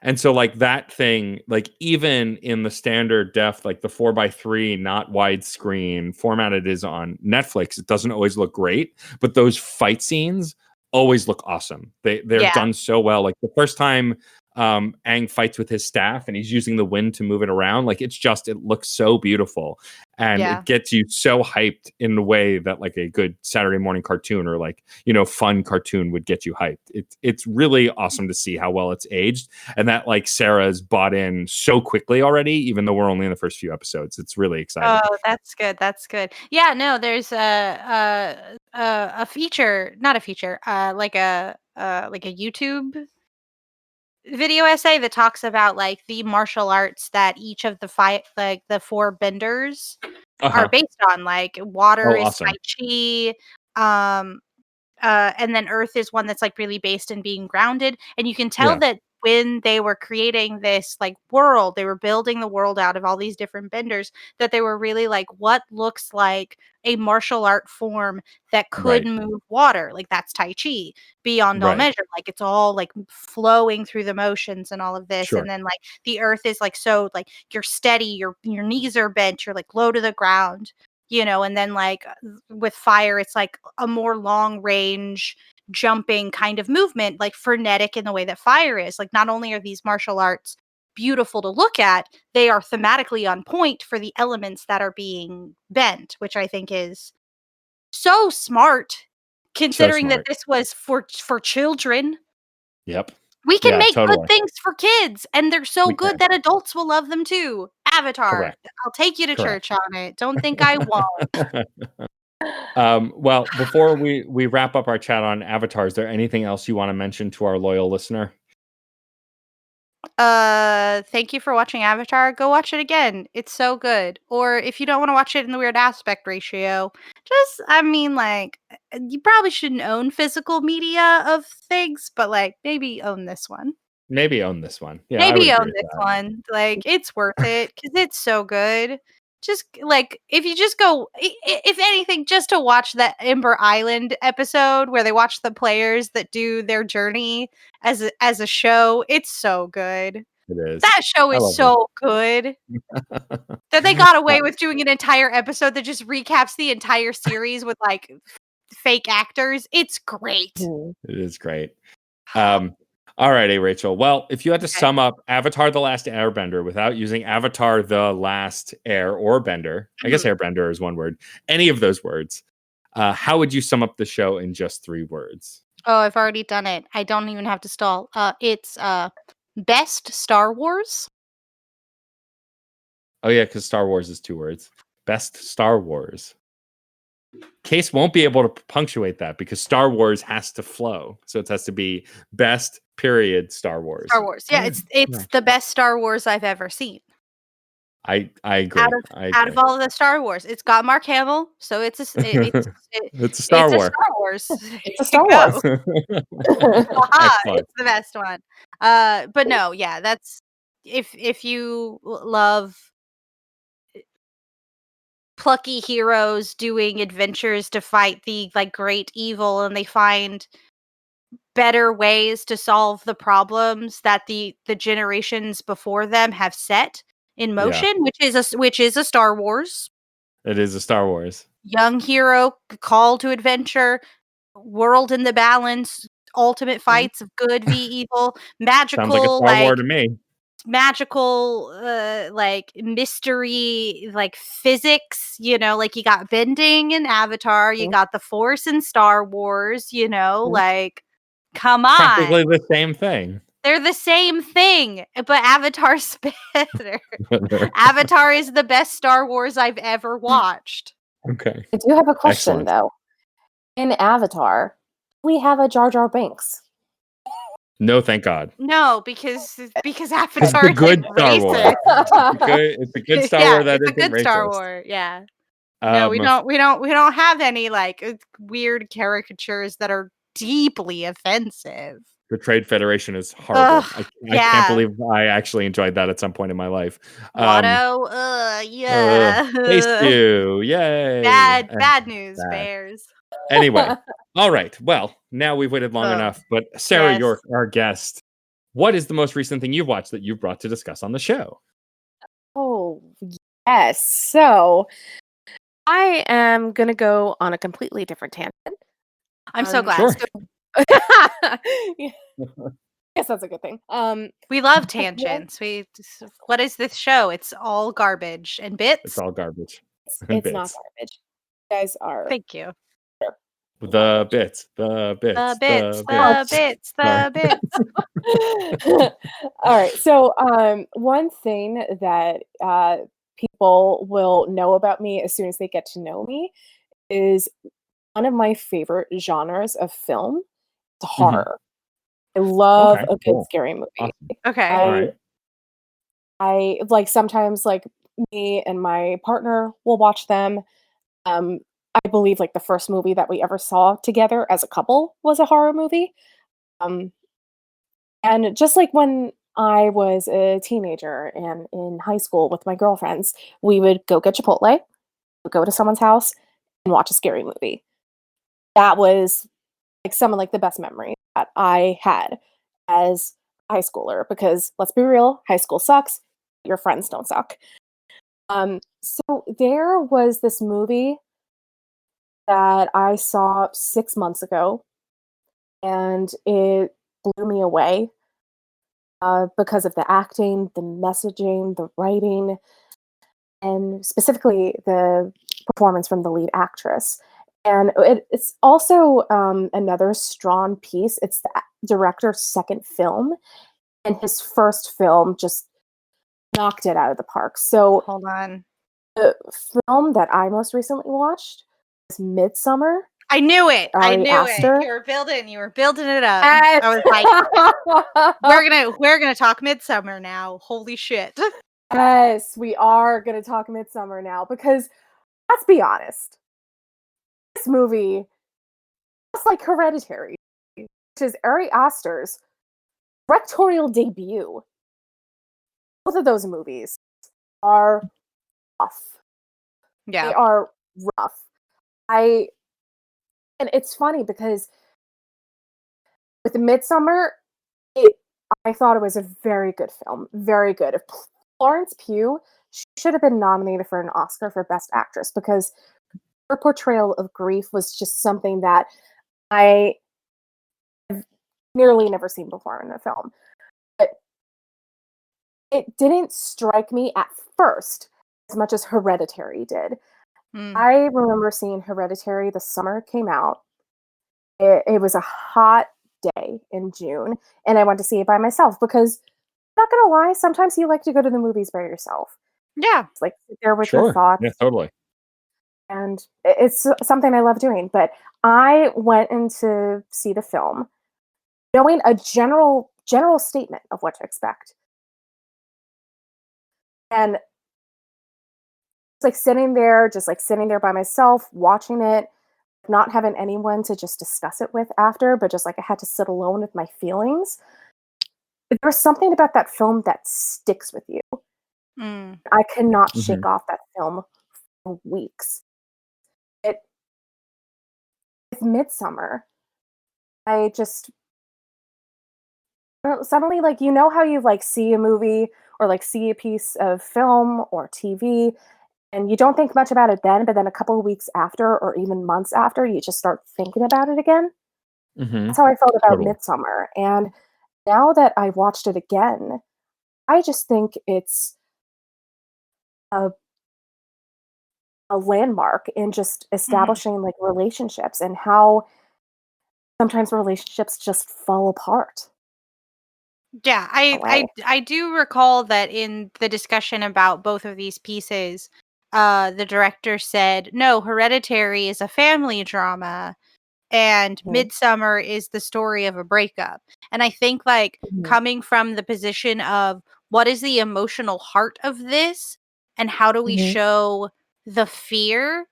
And so like that thing, like even in the standard def, like the 4:3, not widescreen format it is on Netflix, it doesn't always look great, but those fight scenes always look awesome. They're Yeah. done so well. Like the first time Aang fights with his staff and he's using the wind to move it around. Like it looks so beautiful, and Yeah. it gets you so hyped in the way that like a good Saturday morning cartoon or like, fun cartoon would get you hyped. It's really awesome to see how well it's aged, and that like Sarah's bought in so quickly already, even though we're only in the first few episodes. It's really exciting. Oh, that's good. That's good. Yeah, no, there's a feature, not a feature, like a YouTube video essay that talks about like the martial arts that each of the four benders are based on. Like water Oh, is awesome. Tai Chi, and then earth is one that's like really based in being grounded. And you can tell Yeah. that when they were creating this like world, they were building the world out of all these different benders, that they were really like, what looks like a martial art form that could Right. move water? Like that's Tai Chi beyond all Right. measure. Like it's all like flowing through the motions and all of this. Sure. And then like the earth is like, so like you're steady, your knees are bent, you're like low to the ground. And then like with fire, it's like a more long range jumping kind of movement, like frenetic in the way that fire is. Like not only are these martial arts beautiful to look at, they are thematically on point for the elements that are being bent, which I think is so smart, considering that smart. this was for children. Yep. We can Yeah, make totally. good things for kids, and they're so We good can. that adults will love them too. Avatar. Correct. I'll take you to Correct. church on it. Don't think I won't. Well, before we wrap up our chat on Avatar, is there anything else you want to mention to our loyal listener? Thank you for watching Avatar. Go watch it again. It's so good. Or if you don't want to watch it in the weird aspect ratio, you probably shouldn't own physical media of things, but like maybe own this one. Maybe own this one. Yeah, I would Maybe agree own with this that. one. Like it's worth it because it's so good. Just like if you just go, if anything, just to watch that Ember Island episode where they watch the players that do their journey as a show, it's so good. It is. That show I is love so good that they got away with doing an entire episode that just recaps the entire series with like fake actors. It's great. It is great. All righty, Rachel. Well, if you had to sum up Avatar The Last Airbender without using Avatar The Last Air or Bender, I guess Airbender is one word, any of those words, how would you sum up the show in just 3 words? Oh, I've already done it. I don't even have to stall. It's best Star Wars. Oh, yeah, because Star Wars is 2 words. Best Star Wars. Case won't be able to punctuate that because Star Wars has to flow. So it has to be best period Star Wars. Star Wars. Yeah, it's the best Star Wars I've ever seen. I agree. Out of all of the Star Wars, it's got Mark Hamill, so it's a Star Wars. It's a Star Wars. It's the best one. But no, yeah, that's if you love plucky heroes doing adventures to fight the like great evil, and they find better ways to solve the problems that the generations before them have set in motion, which is a Star Wars. It is a Star Wars. Young hero, call to adventure, world in the balance, ultimate fights of good v evil, magical, sounds like a Star Wars to me. Magical, like mystery, like physics. Like you got bending in Avatar, you got the Force in Star Wars. Like come on, practically the same thing. They're the same thing, but Avatar's better. Avatar is the best Star Wars I've ever watched. Okay. I do have a question, though. In Avatar, we have a Jar Jar Binks. No, thank God. No, because Avatar is good like Star Wars. It's a good Star Wars that it's a isn't good Star racist. Wars. Yeah. No, we don't have any like weird caricatures that are deeply offensive. The Trade Federation is horrible. I can't believe I actually enjoyed that at some point in my life. Watto, yeah. Taste you, yay. Bad news, bears. Anyway, all right. Well, now we've waited long enough. But Sarah York, our guest, what is the most recent thing you've watched that you've brought to discuss on the show? Oh, yes. So I am going to go on a completely different tangent. I'm so glad. Sure. guess that's a good thing. We love tangents. What is this show? It's all garbage and It's bits. all garbage. It's not garbage. You guys are. Thank you. The bits. The bits. The bits. The bits. All right. So, one thing that people will know about me as soon as they get to know me is one of my favorite genres of film, it's horror. I love Okay, a good cool. scary movie. Awesome. Okay. All right. I like sometimes like me and my partner will watch them. I believe like the first movie that we ever saw together as a couple was a horror movie. Um, and just like when I was a teenager and in high school with my girlfriends, we would go get Chipotle, go to someone's house, and watch a scary movie. That was like some of like the best memories that I had as a high schooler because let's be real, high school sucks. Your friends don't suck. So there was this movie that I saw 6 months ago, and it blew me away because of the acting, the messaging, the writing, and specifically the performance from the lead actress. And it's also another strong piece. It's the director's second film, and his first film just knocked it out of the park. So Hold on. the film that I most recently watched was Midsommar. I knew it. I Ari knew Aster. it. You were building it up. I was like, we're gonna talk Midsommar now. Holy shit. Yes, we are going to talk Midsommar now because let's be honest. This movie, just like Hereditary, which is Ari Aster's directorial debut, both of those movies are rough. Yeah. They are rough. And it's funny because with Midsommar, I thought it was a very good film. Very good. If Florence Pugh should have been nominated for an Oscar for Best Actress because her portrayal of grief was just something that I have nearly never seen before in a film. But it didn't strike me at first as much as Hereditary did. I remember seeing Hereditary the summer it came out. It was a hot day in June, and I went to see it by myself because, not gonna lie, sometimes you like to go to the movies by yourself. Yeah. It's like sit there with your thoughts. Yeah, totally. And it's something I love doing. But I went in to see the film knowing a general statement of what to expect. And it's like sitting there by myself, watching it, not having anyone to just discuss it with after, but just like I had to sit alone with my feelings. There's something about that film that sticks with you. I cannot shake off that film for weeks. With Midsommar, I just suddenly like how you like see a movie or like see a piece of film or TV and you don't think much about it then, but then a couple of weeks after or even months after, you just start thinking about it again. That's how I felt about Midsommar. And now that I watched it again, I just think it's a landmark in just establishing like relationships and how sometimes relationships just fall apart. Yeah, I do recall that in the discussion about both of these pieces, the director said, "No, Hereditary is a family drama, and Midsommar is the story of a breakup." And I think like coming from the position of what is the emotional heart of this, and how do we show the fear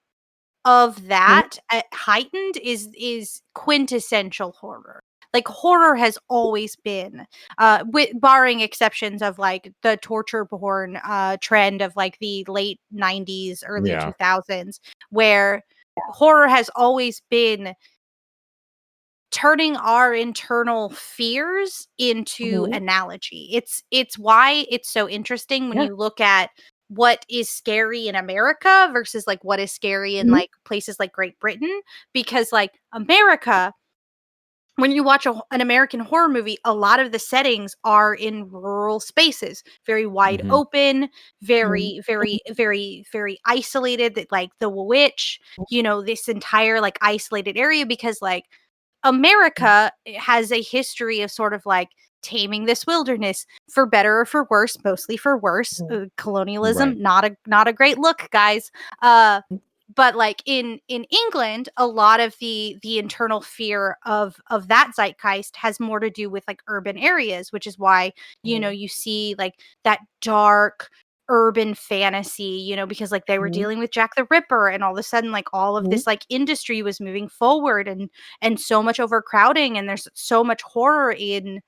of that heightened is quintessential horror. Like horror has always been barring exceptions of like the torture porn trend of like the late 90s early 2000s where horror has always been turning our internal fears into analogy. It's why it's so interesting when you look at what is scary in America versus like what is scary in like places like Great Britain, because like America when you watch an American horror movie, a lot of the settings are in rural spaces, very wide Mhm. open, Mhm. very isolated. That like the Witch, this entire like isolated area, because like America has a history of sort of like taming this wilderness for better or for worse, mostly for worse. Mhm. Colonialism, Right. not a great look, guys. But like in England, a lot of the internal fear of that zeitgeist has more to do with like urban areas, which is why Mhm. you see like that dark urban fantasy, because like they were Mhm. dealing with Jack the Ripper, and all of a sudden like all of Mhm. this like industry was moving forward, and so much overcrowding, and there's so much horror in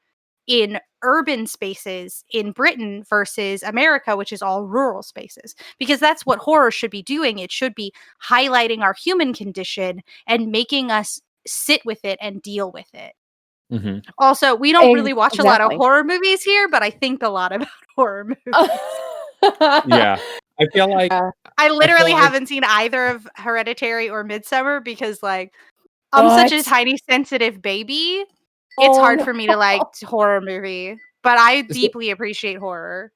urban spaces in Britain versus America, which is all rural spaces. Because that's what horror should be doing. It should be highlighting our human condition and making us sit with it and deal with it. Mhm. Also, we don't really watch a lot of Exactly. horror movies here, but I think a lot about horror movies. Yeah. I feel like Yeah. I I feel literally like haven't seen either of Hereditary or Midsommar because, like, I'm such a What? tiny sensitive baby. It's Oh, hard no. for me to like horror movie, but I so, deeply appreciate horror.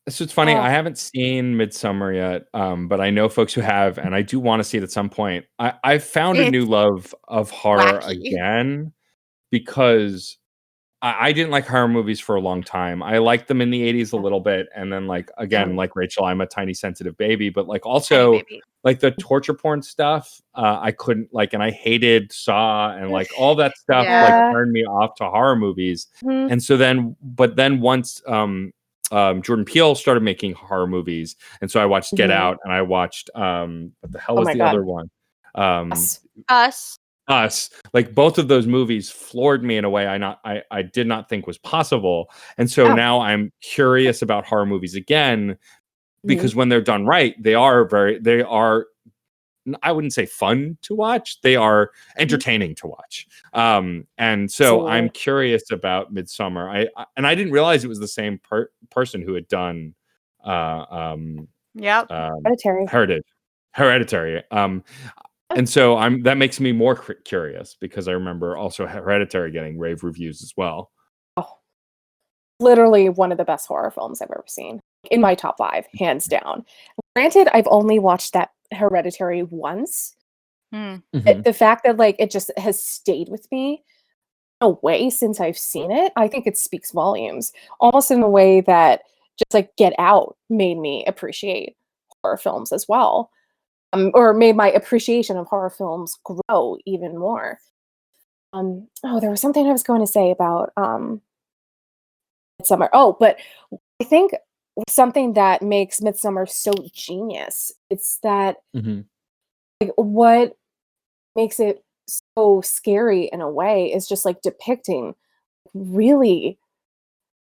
so it's funny. Oh, I haven't seen Midsummer yet, but I know folks who have, and I do want to see it at some point. I've found a new It's love of horror wacky. again because I didn't like horror movies for a long time. I liked them in the 80s a little bit. And then, like, again, mhm. like Rachel, I'm a tiny sensitive baby, but like Tiny also baby. like the torture porn stuff, I couldn't like, and I hated Saw and like all that stuff like Yeah. Yeah. turned me off to horror movies. Mhm. And so then, but then once Jordan Peele started making horror movies, and so I watched Get Mhm. Out and I watched what the hell Oh was my the other god. one? Um, Yes. Us. Us. Like both of those movies floored me in a way I did not think was possible. And so Yeah. now I'm curious about horror movies again Mhm. because when they're done right, they are I wouldn't say fun to watch. They are Mhm. entertaining to watch. And so I'm Absolutely. curious about Midsummer. And I didn't realize it was the same person who had done uh, um, Yep. Hereditary. Hereditary. And so that makes me more curious because I remember also Hereditary getting rave reviews as well. Oh, literally one of the best horror films I've ever seen. In my top 5, hands down. Granted, I've only watched that Hereditary once. Mm. Mhm. The fact that, like, it just has stayed with me in a way since I've seen it, I think it speaks volumes. Almost in a way that just, like, Get Out made me appreciate horror films as well, or made my appreciation of horror films grow even more. There was something I was going to say about, Midsommar. Oh, but I think something that makes Midsommar so genius, it's that, Mhm. like, what makes it so scary in a way is just, like, depicting really,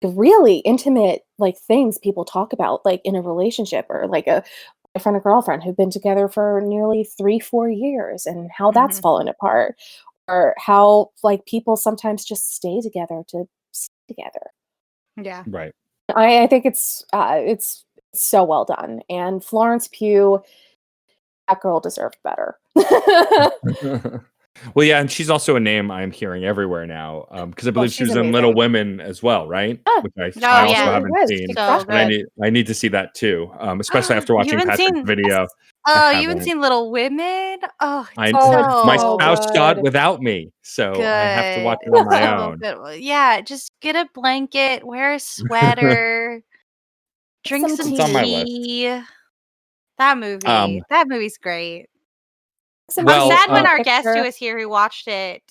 really intimate, like, things people talk about, like, in a relationship or, like, a boyfriend or girlfriend who've been together for nearly 3, 4 years and how that's Mhm. fallen apart, or how, like, people sometimes just stay together to stay together. Yeah. Right. I think it's so well done, and Florence Pugh, that girl deserved better. Well, yeah, and she's also a name I'm hearing everywhere now because I Oh, believe she she's was in Little amazing. Women as well, right? Yeah, Which I Oh she also yeah. absolutely haven't was. seen, She So crushed and it. good. I need to see that too, especially after You watching haven't Patrick's seen video. Yes. I you haven't haven't. seen Little Women? Oh, it's I Oh, it's my so so spouse saw it good. without me, so I have to good. watch it on It's my so own. good. Yeah, just get a blanket, wear a sweater, drink Some some It's on tea. my list. tea. Um, That movie's great. Some I'm tea, well, sad paint when a our guest who picture. was here who watched it,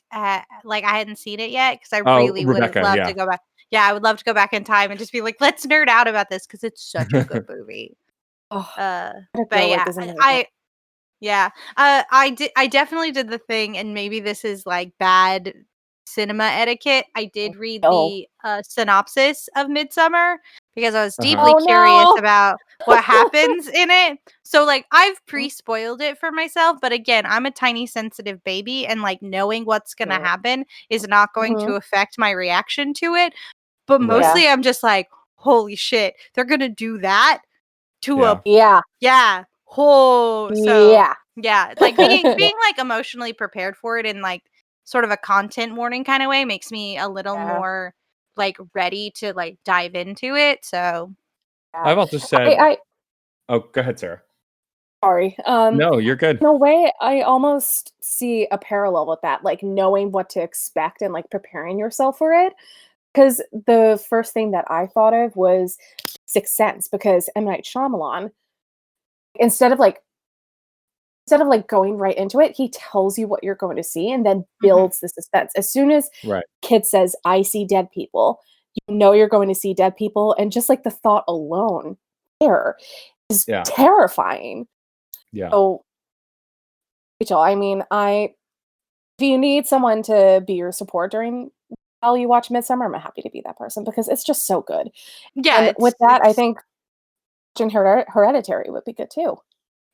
like I hadn't seen it yet because I oh, really would have Rebecca, loved to yeah. go back. Yeah, I would love to go back in time and just be like, let's nerd out about this because it's such a good movie. Oh, Uh, that but girl, like, yeah, is amazing. yeah, I definitely did the thing, and maybe this is like bad cinema etiquette. I did read Oh. the synopsis of Midsummer because I was Uh-huh. deeply Oh, curious no! about what happens in it. So like I've pre-spoiled it for myself, but again, I'm a tiny sensitive baby, and like knowing what's gonna Mhm, happen is not going to mhm. affect my reaction to it. But Right. Yeah. mostly I'm just like, holy shit, they're gonna do that to a Yeah. Yeah. yeah. So Yeah. yeah, like being like emotionally prepared for it and like sort of a content warning kind of way makes me a little Yeah. more like ready to like dive into it. So I've also said, oh, go ahead, Sarah. Sorry. No, you're good. In a way, I almost see a parallel with that, like knowing what to expect and like preparing yourself for it. Because the first thing that I thought of was Sixth Sense, because M. Night Shyamalan, instead of like going right into it, he tells you what you're going to see and then builds the suspense. As soon as Right. kid says, "I see dead people," you know you're going to see dead people, and just like the thought alone there is terrifying. Yeah. So, Rachel, I mean, if you need someone to be your support during while you watch Midsommar, I'm happy to be that person because it's just so good. yeah, And with that, I think watching Hereditary would be good too.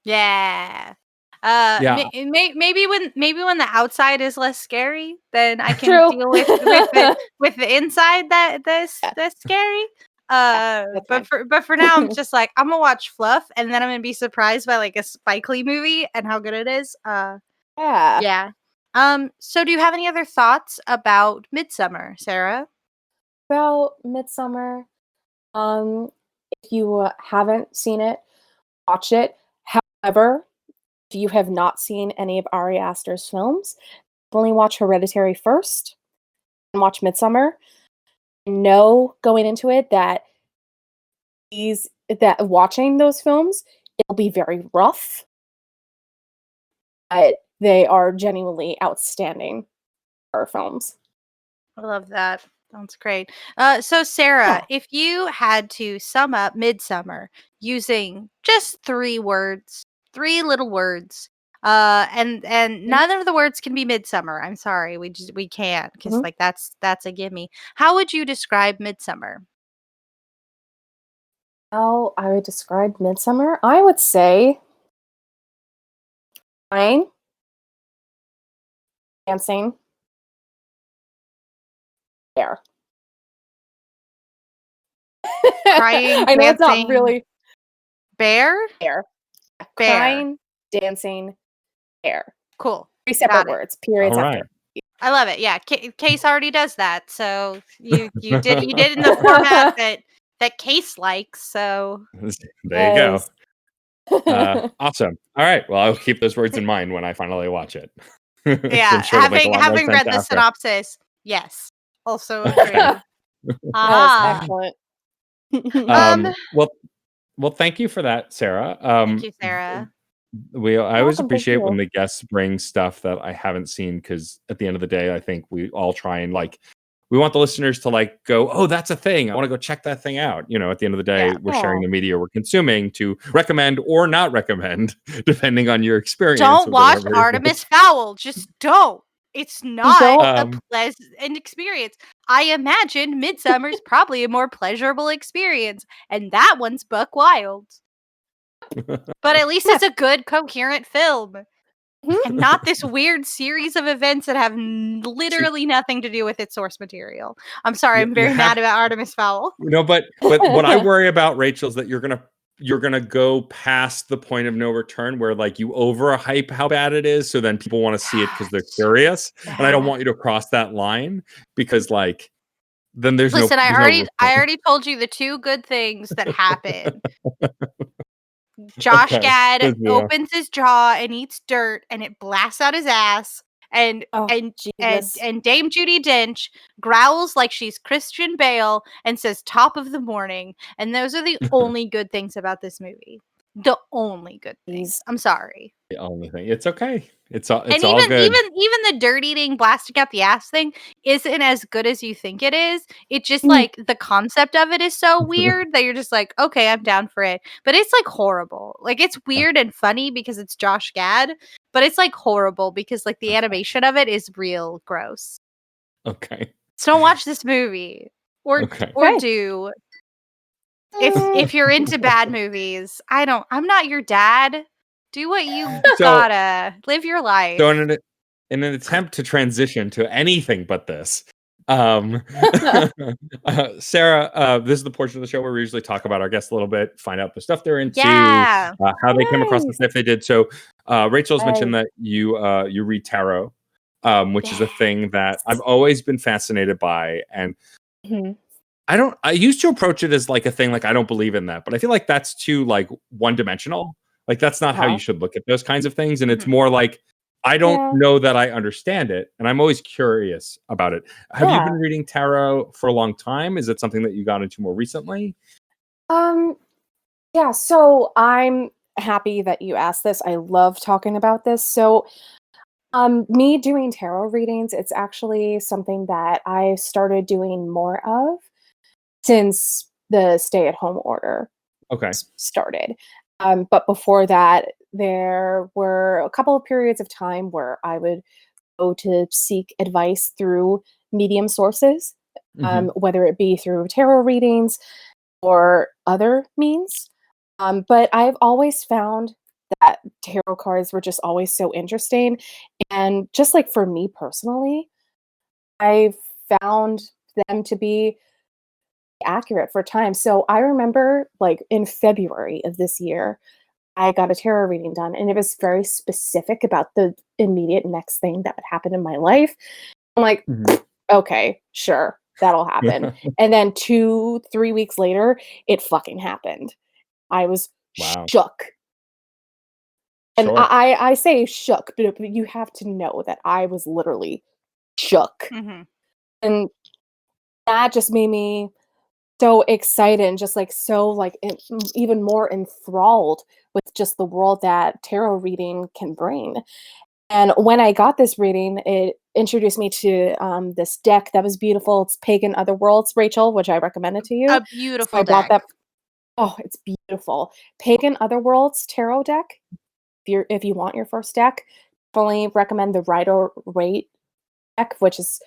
yeah. Yeah. Maybe when the outside is less scary, then I can True. deal with the inside that's scary. But for now, I'm just like I'm gonna watch Fluff, and then I'm gonna be surprised by like a Spike Lee movie and how good it is. Yeah. So do you have any other thoughts about Midsommar, Sarah? About Midsommar, if you haven't seen it, watch it. However, if you have not seen any of Ari Aster's films, only watch Hereditary first and watch Midsommar. Know going into it that watching those films, it'll be very rough, but they are genuinely outstanding horror films. I love that. Sounds great. So Sarah, if you had to sum up Midsommar using just 3 words, 3 little words, and none of the words can be Midsummer. I'm sorry, we can't because like that's a gimme. How would you describe Midsommar? How I would describe Midsommar? I would say crying, dancing, there. Crying, I know it's not dancing, really bear? there. Bear. Crying, dancing, there. Cool. 3 separate Got it. words. Periods All right. after. I love it. Yeah, Case already does that. So you did it in the format that Case likes. So There you go. Awesome. All right. Well, I'll keep those words in mind when I finally watch it. yeah, I'm sure it'll make a lot more having sense read the after. synopsis, yes, also agree. Yes, excellent. Well, thank you for that, Sarah. Thank you, Sarah. I always welcome, thank appreciate when you. the guests bring stuff that I haven't seen, because at the end of the day, I think we all try and like, we want the listeners to like go, oh, that's a thing, I want to go check that thing out. You know, at the end of the day, we're sharing the media we're consuming to recommend or not recommend, depending on your experience. Don't watch Artemis Fowl. Just don't. It's not a pleasant experience. I imagine Midsummer's probably a more pleasurable experience, and that one's buck wild. But at least it's a good, coherent film. And not this weird series of events that have literally nothing to do with its source material. I'm sorry, I'm very mad about Artemis Fowl. But what I worry about, Rachel, is that you're gonna go past the point of no return where like you overhype how bad it is, so then people want to see it because they're curious. And I don't want you to cross that line, because like then there's Listen, no I already told you the 2 good things that happen. Josh Gad opens his jaw and eats dirt, and it blasts out his ass. And Dame Judi Dench growls like she's Christian Bale and says "top of the morning." And those are the only good things about this movie. The only good things. I'm sorry. The only thing. It's okay. It's all good. Even the dirt eating, blasting out the ass thing isn't as good as you think it is. It's just like the concept of it is so weird that you're just like, okay, I'm down for it. But it's like horrible. Like it's weird and funny because it's Josh Gad, but it's like horrible because like the animation of it is real gross. Okay. So don't watch this movie. Or do. If you're into bad movies. I'm not your dad. Do what you gotta. Live your life. So in an attempt to transition to anything but this, Sarah, this is the portion of the show where we usually talk about our guests a little bit, find out the stuff they're into, how they came across the stuff they did. So Rachel's mentioned that you read tarot. which is a thing that I've always been fascinated by. And Mhm. I used to approach it as like a thing, like I don't believe in that, but I feel like that's too like one dimensional. Like that's not how Uh-huh. you should look at those kinds of things. And it's Mhm. more like, I don't Yeah. know that I understand it. And I'm always curious about it. Have you Yeah. been reading tarot for a long time? Is it something that you got into more recently? Um, yeah, so I'm happy that you asked this. I love talking about this. So, me doing tarot readings, it's actually something that I started doing more of since the stay-at-home order Okay. started. But before that, there were a couple of periods of time where I would go to seek advice through medium sources, Hmm. whether it be through tarot readings or other means. But I've always found that tarot cards were just always so interesting. And just like for me personally, I found them to be accurate for time. So I remember like in February of this year, I got a tarot reading done and it was very specific about the immediate next thing that would happen in my life. I'm like, Hmm. okay, sure, that'll happen. And then 2, 3 weeks later, it fucking happened. I was Wow. shook. And Sure. I say shook, but you have to know that I was literally shook. Mhm. And that just made me so excited and just like so like even more enthralled with just the world that tarot reading can bring. And when I got this reading, it introduced me to this deck that was beautiful. It's Pagan Otherworlds, Rachel, which I recommended to you. A So beautiful I bought deck. that. Oh, it's beautiful. Pagan Otherworlds tarot deck. If you want your first deck, definitely recommend the Rider Rate deck, which is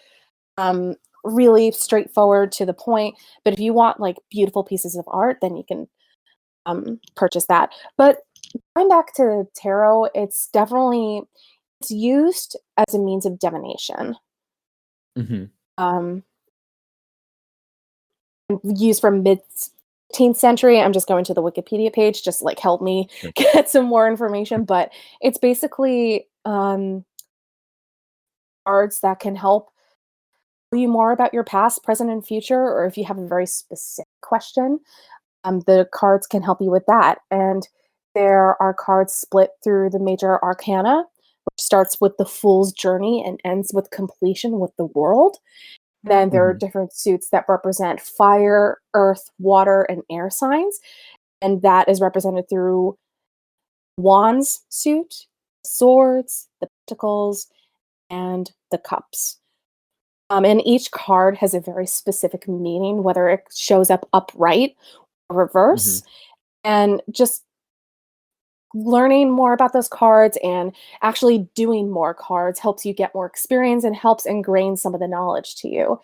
um, really straightforward to the point. But if you want like beautiful pieces of art, then you can purchase that. But going back to tarot, it's used as a means of divination. Hmm. Um, used from mid 15th century. I'm just going to the Wikipedia page, just like help me Sure. get some more information. But it's basically cards that can help you more about your past, present, and future, or if you have a very specific question, the cards can help you with that. And there are cards split through the major arcana, which starts with the fool's journey and ends with completion with the world. Then there are Hmm. different suits that represent fire, earth, water, and air signs. And that is represented through wands suit, swords, the pentacles, and the cups. And each card has a very specific meaning, whether it shows up upright or Hmm. reverse. And just learning more about those cards and actually doing more cards helps you get more experience and helps ingrain some of the knowledge to you.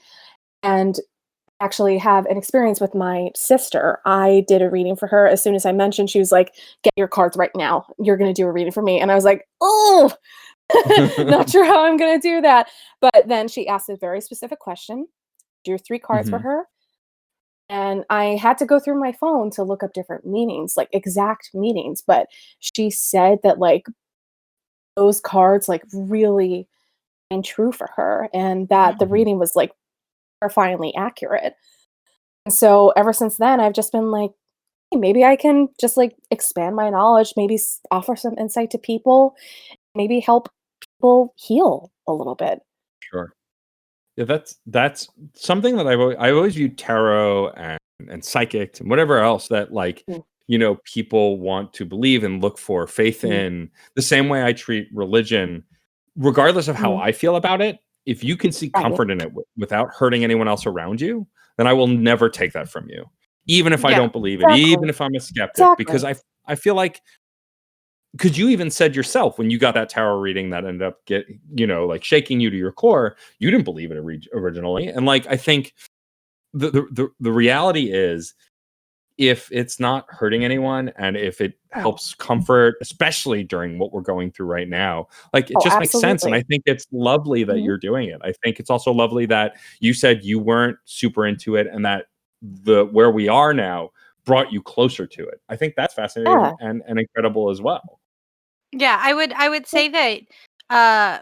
And actually have an experience with my sister. I did a reading for her. As soon as I mentioned, she was like, "Get your cards right now. You're going to do a reading for me." And I was like, "Oh, not sure how I'm going to do that." But then she asked a very specific question, drew 3 cards for Hmm. her, and I had to go through my phone to look up different meanings, like exact meanings, but she said that like those cards like really rang true for her and that Mhm. the Hmm. reading was like terrifyingly accurate. And so ever since then I've just been like, "Hey, maybe I can just like expand my knowledge, maybe offer some insight to people, maybe help people heal a little bit." Sure. Yeah, that's something that I've always viewed tarot and psychic and whatever else that like Mm, people want to believe and look for faith mm, in the same way I treat religion, regardless of how mm. I feel about it. If you can see Right. comfort in it without hurting anyone else around you, then I will never take that from you, even if I Yeah. don't believe it, Exactly. even if I'm a skeptic, because Exactly. I feel like because you even said yourself when you got that tarot reading that ended up like shaking you to your core, you didn't believe it originally, and like I think the reality is if it's not hurting anyone and if it Yeah. helps comfort, especially during what we're going through right now, like it Oh, just makes sense. And I absolutely. think it's lovely that Mhm. you're doing it. I think it's also lovely that you said you weren't super into it and that the where we are now brought you closer to it. I think that's fascinating Yeah. and incredible as well. Yeah, I would say that uh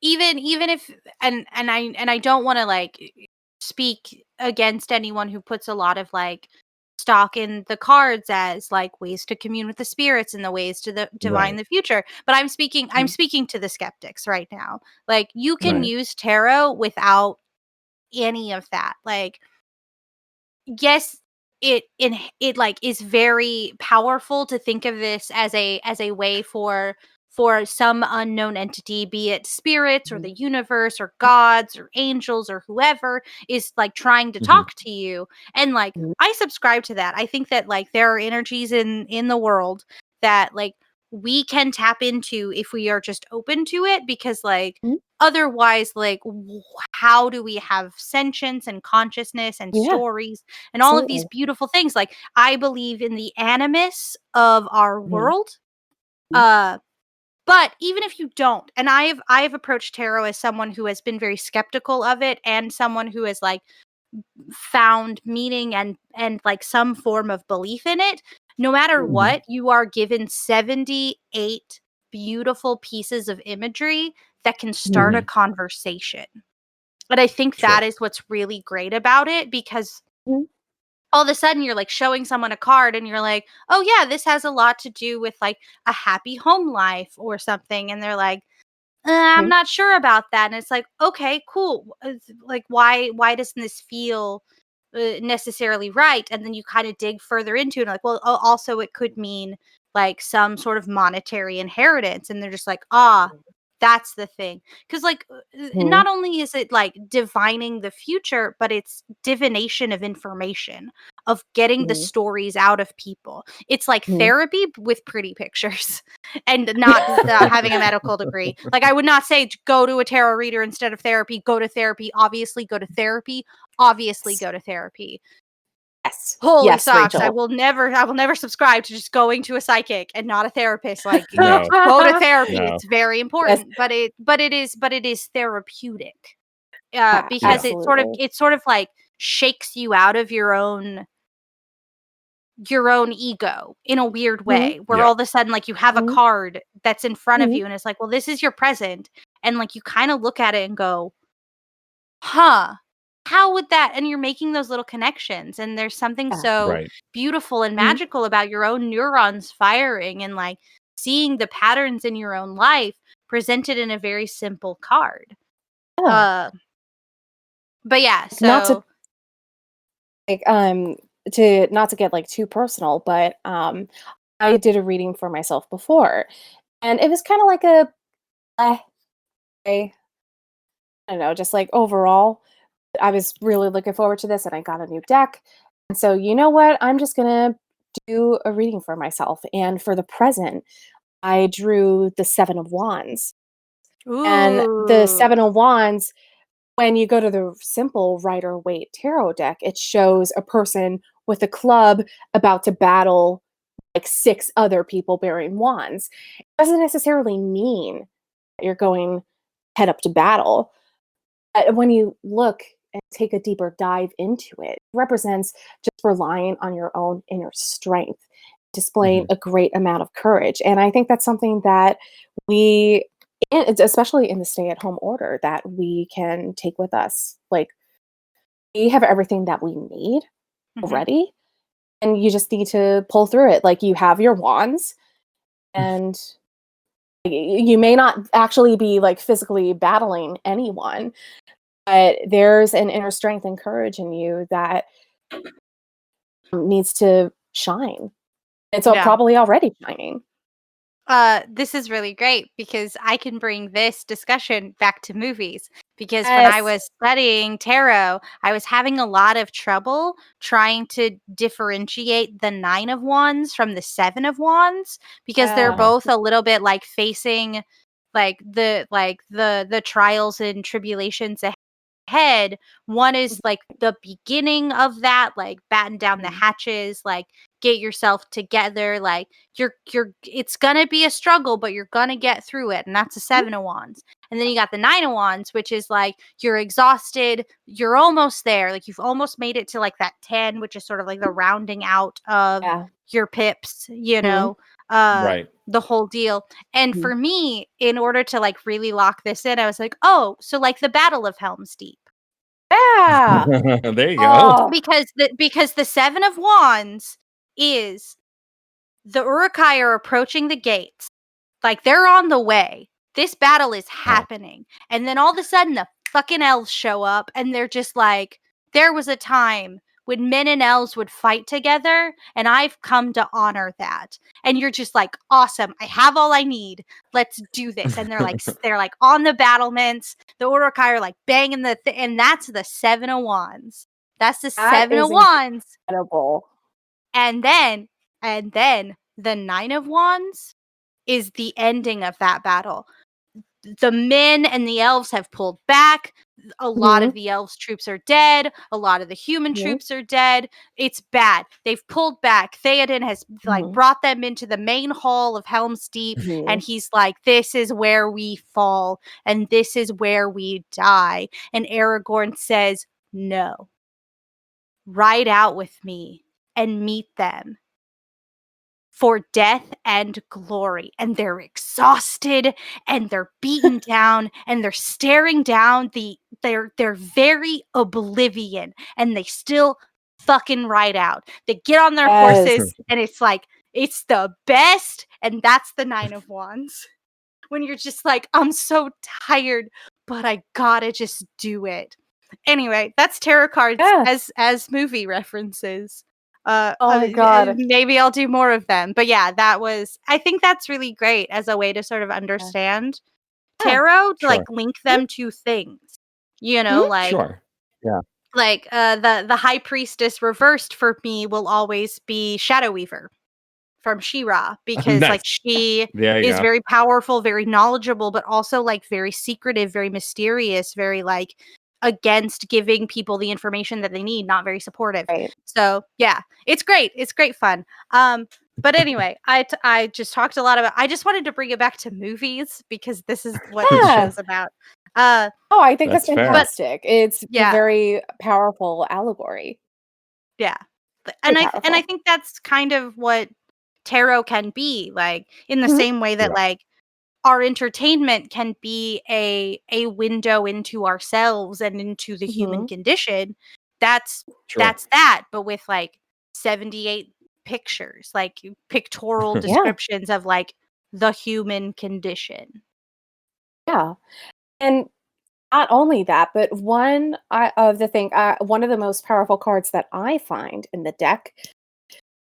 even if and I don't want to like speak against anyone who puts a lot of like stock in the cards as like ways to commune with the spirits and the ways to divine Right. the future, but I'm Mhm. speaking to the skeptics right now. Like you can Right. use tarot without any of that. Like yes, it like is very powerful to think of this as a way for some unknown entity, be it spirits or Mhm. the universe or gods or angels or whoever, is like trying to Mhm. talk to you. And like Mhm. I subscribe to that. I think that like there are energies in the world that like we can tap into if we are just open to it, because like Mhm. otherwise like how do we have sentience and consciousness and Yeah, stories and all of these absolutely. beautiful things? Like I believe in the animus of our Mhm. world. Mhm. uh but even if you don't, and I've approached tarot as someone who has been very skeptical of it and someone who has like found meaning and like some form of belief in it. No matter Mhm. Mhm. what, you are given 78 beautiful pieces of imagery that can start a Mhm. conversation. But I think that Sure. is what's really great about it, because Mhm. all of a sudden you're like showing someone a card and you're like, oh yeah, this has a lot to do with like a happy home life or something. And they're like, I'm Mhm. not sure about that. And it's like, okay, cool. Like, why doesn't this feel necessarily right? And then you kind of dig further into it. Like, well, also it could mean like some sort of monetary inheritance. And they're just like, ah, that's the thing. Because like, Mhm. not only is it like divining the future, but it's divination of information, of getting the Mhm. stories out of people. It's like Mhm. therapy with pretty pictures. And not having a medical degree. Like I would not say go to a tarot reader instead of therapy. Go to therapy. Obviously, go to therapy. Obviously, Yes. go to therapy. Yes. Holy Yes, socks! Rachel. I will never subscribe to just going to a psychic and not a therapist. Like No. go to therapy. No. It's very Yes. important, but it is therapeutic. Yeah, Because Yeah. absolutely. it sort of like shakes you out of your own ego in a weird Mhm. way, where Yeah. all of a sudden like you have a Mhm. card that's in front of Mhm. you and it's like, well, this is your present, and like you kind of look at it and go, huh, how would that, and you're making those little connections, and there's something Yeah. so Right. beautiful and Mhm. magical about your own neurons firing and like seeing the patterns in your own life presented in a very simple card. Yeah. uh but yeah, Like, not to so like, to not to get, like, too personal, but, I did a reading for myself before, and it was kinda like a, eh, I don't know, just, like, overall, I was really looking forward to this, and I got a new deck, and so, you know what? I'm just gonna do a reading for myself, and for the present, I drew the 7 of Wands, and the ooh, 7 of Wands, when you go to the simple Rider-Waite tarot deck, it shows a person with a club about to battle, like, 6 other people bearing wands. It doesn't necessarily mean that you're going head up to battle. When you look and take a deeper dive into it, it represents just relying on your own inner strength, displaying Mhm. a great amount of courage. And I think that's something that we, especially in the stay at home order, that we can take with us. Like, we have everything that we need mhm, already, and you just need to pull through it. Like, you have your wands, and you may not actually be like physically battling anyone, but there's an inner strength and courage in you that needs to shine. It's yeah. probably already shining. This is really great because I can bring this discussion back to movies. Because when I Yes. was studying tarot, I was having a lot of trouble trying to differentiate the Nine of Wands from the Seven of Wands, because they're Yeah. Uh-huh. both a little bit like facing like the trials and tribulations ahead. One is like the beginning of that, like batten down the Mhm. hatches, like get yourself together, like you're it's gonna be a struggle, but you're gonna get through it. And that's a Mhm. Seven of Wands. And then you got the Nine of Wands, which is like you're exhausted, you're almost there, like you've almost made it to like that 10, which is sort of like the rounding out of Yeah. your pips, you Mhm. know. uh Right. the whole deal. And Mhm. for me, in order to like really lock this in, I was like, oh, so like the Battle of Helm's Deep. Yeah. There you go. Oh, Because the Seven of Wands is the Urukai are approaching the gates. Like they're on the way. This battle is happening. And then all of a sudden the fucking elves show up and they're just like, there was a time when men and elves would fight together, and I've come to honor that. And you're just like, awesome. I have all I need. Let's do this. And they're like on the battlements. The Urukai are like banging and that's the Seven of Wands. That's the that Seven of is Wands. incredible. And then the Nine of Wands is the ending of that battle. The men and the elves have pulled back. A lot of Mhm. the elves' troops are dead. A lot of the human Mhm. troops are dead. It's bad. They've pulled back. Theoden has like Mhm. brought them into the main hall of Helm's Deep, and Mhm. he's like, "This is where we fall, and this is where we die." And Aragorn says, "No, ride out with me and meet them for death and glory." And they're exhausted and they're beaten down and they're staring down they're very oblivion, and they still fucking ride out. They get on their Yes. horses and it's like it's the best. And that's the Nine of Wands. When you're just like, I'm so tired, but I gotta just do it. Anyway, that's tarot cards Yeah. as movie references. Oh my God. Maybe I'll do more of them. But yeah, I think that's really great as a way to sort of understand Yeah. tarot, to Sure. like link them to things. You know, Mhm. Sure. Yeah. like the High Priestess reversed for me will always be Shadow Weaver from She-Ra, because Nice. like she There you is go. very powerful, very knowledgeable, but also like very secretive, very mysterious, very like against giving people the information that they need, not very supportive. Right. So yeah, it's great. It's great fun. But anyway, I just talked a lot about. I just wanted to bring it back to movies because this is what this Yeah. show's about. Uh, Oh, I think that's That's fair. fantastic. It's a yeah, very powerful allegory. yeah, Very and I powerful. think that's kind of what tarot can be like, in the Mhm. same way that Yeah. like our entertainment can be a window into ourselves and into the human Mhm. condition. That's Sure. that, but with like 78 pictures, like pictorial Yeah. descriptions of like the human condition. Yeah. And not only that, but one of the most powerful cards that I find in the deck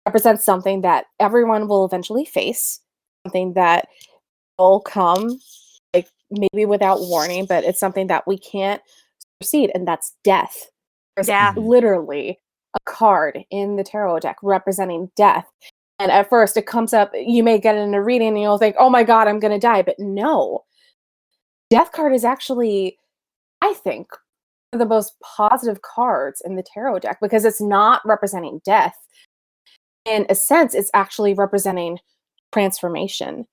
represents something that everyone will eventually face, something that will come, like maybe without warning, but it's something that we can't proceed, and that's death. There's Yeah. Mhm. literally a card in the tarot deck representing death. And at first it comes up, you may get in a reading and you'll think, oh my God, I'm going to die. But no, death card is actually, I think, one of the most positive cards in the tarot deck because it's not representing death. In a sense, it's actually representing transformation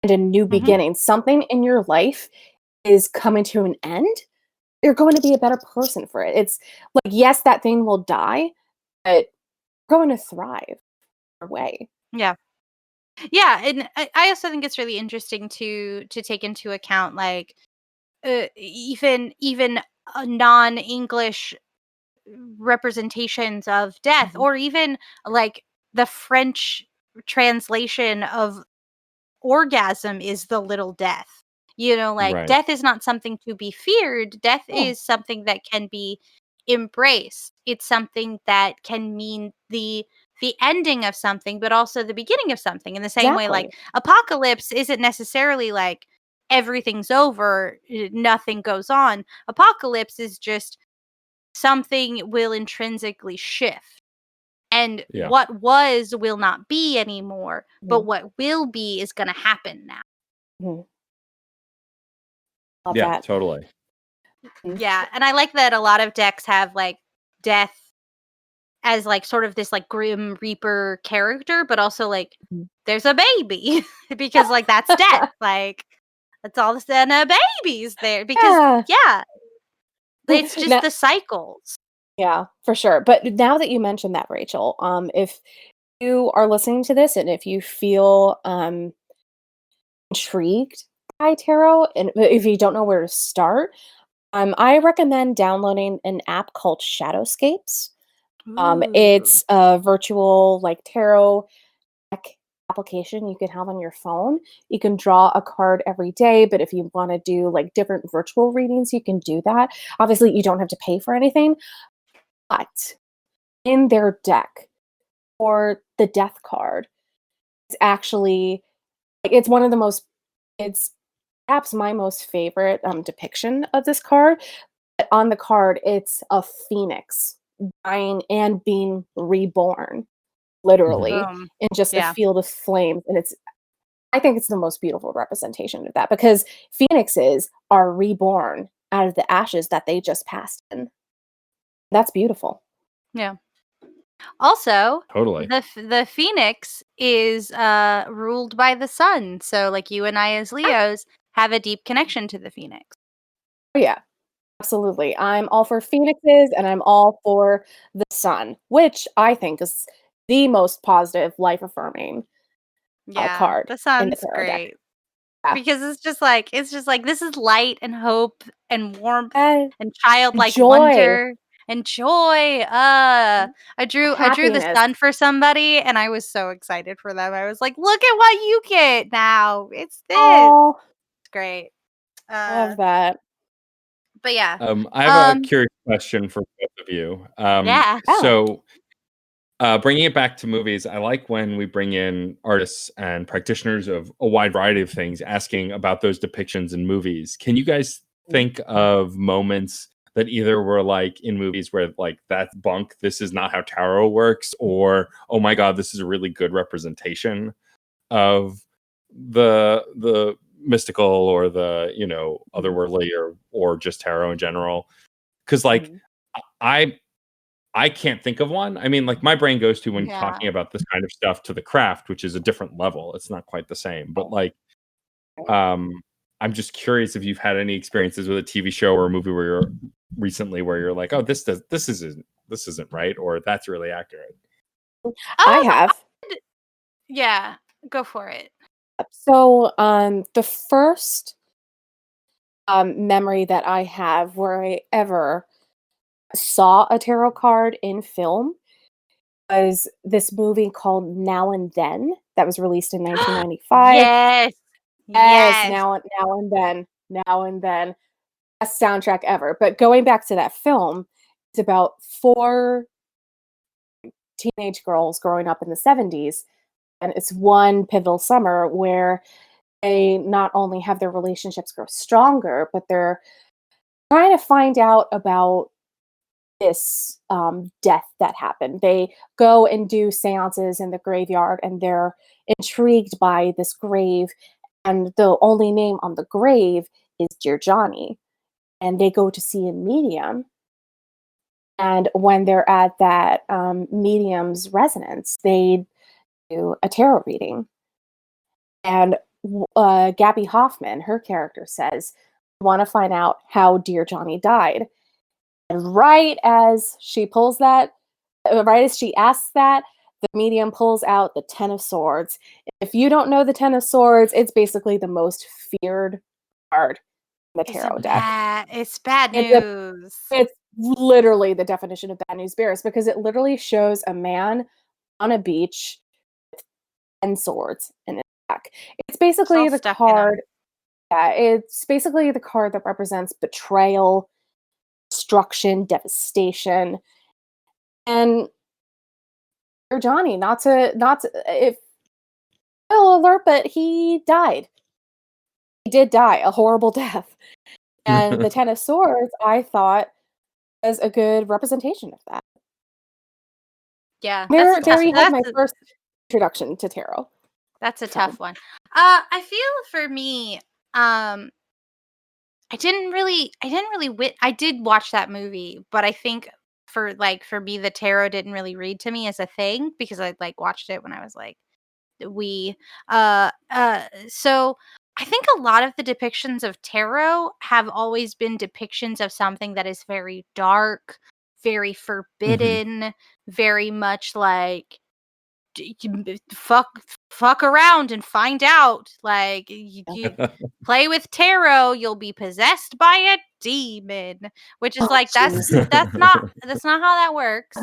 and a new Mhm. beginning. Something in your life is coming to an end. You're going to be a better person for it. It's like, yes, that thing will die, but you're going to thrive way. Yeah. Yeah, and I also think it's really interesting to take into account like even non-English representations of death, Mhm. or even like the French translation of orgasm is the little death. You know, like Right. death is not something to be feared. Death Oh, is something that can be embraced. It's something that can mean the ending of something, but also the beginning of something. In the same way, like exactly. apocalypse isn't necessarily like everything's over, nothing goes on. Apocalypse is just something will intrinsically shift. And Yeah. what was will not be anymore, but Mhm. what will be is going to happen now. Mhm. Love Yeah. that. Totally. Mhm. Yeah, and I like that a lot of decks have like death as like sort of this like grim reaper character, but also like Mhm. there's a baby because like that's death. Like that's all of a sudden a baby's there because Yeah. yeah, it's just Now, the cycles. yeah, for sure. But now that you mentioned that, Rachel, if you are listening to this and if you feel intrigued by tarot, and if you don't know where to start, I recommend downloading an app called Shadowscapes. Ooh. It's a virtual like tarot deck application you can have on your phone. You can draw a card every day, but if you want to do like different virtual readings, you can do that. Obviously, you don't have to pay for anything, but in their deck for the death card, it's actually like it's one of the most it's perhaps my most favorite depiction of this card. But on the card, it's a phoenix dying and being reborn, Mhm. literally, in just a Yeah. field of flames. And I think it's the most beautiful representation of that because phoenixes are reborn out of the ashes that they just passed in. That's beautiful. Yeah. Also, Totally. the phoenix is ruled by the sun. So like you and I as Leos have a deep connection to the phoenix. Oh, yeah, absolutely. I'm all for phoenixes and I'm all for the sun, which I think is the most positive, life affirming Yeah, card the in the sun's tarot deck. great Yeah. because it's just like this is light and hope and warmth And and childlike joy, wonder and joy. I drew the happiness. sun for somebody and I was so excited for them. I was like, "Look at what you get now. It's this." Oh, It's great. love Uh that. but yeah. I have a Um curious question for both of you. yeah. Yeah. Bringing it back to movies, I like when we bring in artists and practitioners of a wide variety of things, asking about those depictions in movies. Can you guys think of moments that either were like in movies where like that's bunk, this is not how tarot works, or oh my god, this is a really good representation of the mystical or the otherworldly or just tarot in general? Because like Mhm. I I can't think of one. I mean, like my brain goes to when Yeah. talking about this kind of stuff to The Craft, which is a different level. It's not quite the same, but like, um, I'm just curious if you've had any experiences with a TV show or a movie where you're recently where you're like, oh, this isn't right, or that's really accurate. I Um have. yeah, go for it. So, the first memory that I have where I ever saw a tarot card in film was this movie called Now and Then that was released in 1995. Yes. Yes, Yes. Now and Then, Now and Then. Best soundtrack ever. But going back to that film, it's about 4 teenage girls growing up in the 70s, and it's one pivotal summer where they not only have their relationships grow stronger, but they're trying to find out about this death that happened. They go and do seances in the graveyard and they're intrigued by this grave. And the only name on the grave is Dear Johnny. And they go to see a medium. And when they're at that medium's residence, they do a tarot reading. And Gabby Hoffman, her character says, want to find out how Dear Johnny died. And right as she asks that, the medium pulls out the Ten of Swords. If you don't know the Ten of Swords, it's basically the most feared card in the tarot deck. It's bad It's a news. it's literally the definition of bad news bears because it literally shows a man on a beach with 10 swords in his back. It's It's all basically the stuck in card. him. Yeah, it's basically the card that represents betrayal, destruction, devastation, and for Johnny, not to if alert, but he died. He did die a horrible death. And the Ten of Swords, I thought, was a good representation of that. Yeah, There you have my that's a first introduction to tarot that's a film. tough one. I feel for me, I did watch that movie, but I think for me the tarot didn't really read to me as a thing because I like watched it when I was like we so I think a lot of the depictions of tarot have always been depictions of something that is very dark, very Mhm. forbidden, very much like fuck around and find out. Like you play with tarot, you'll be possessed by a demon, which is like that's not how that works.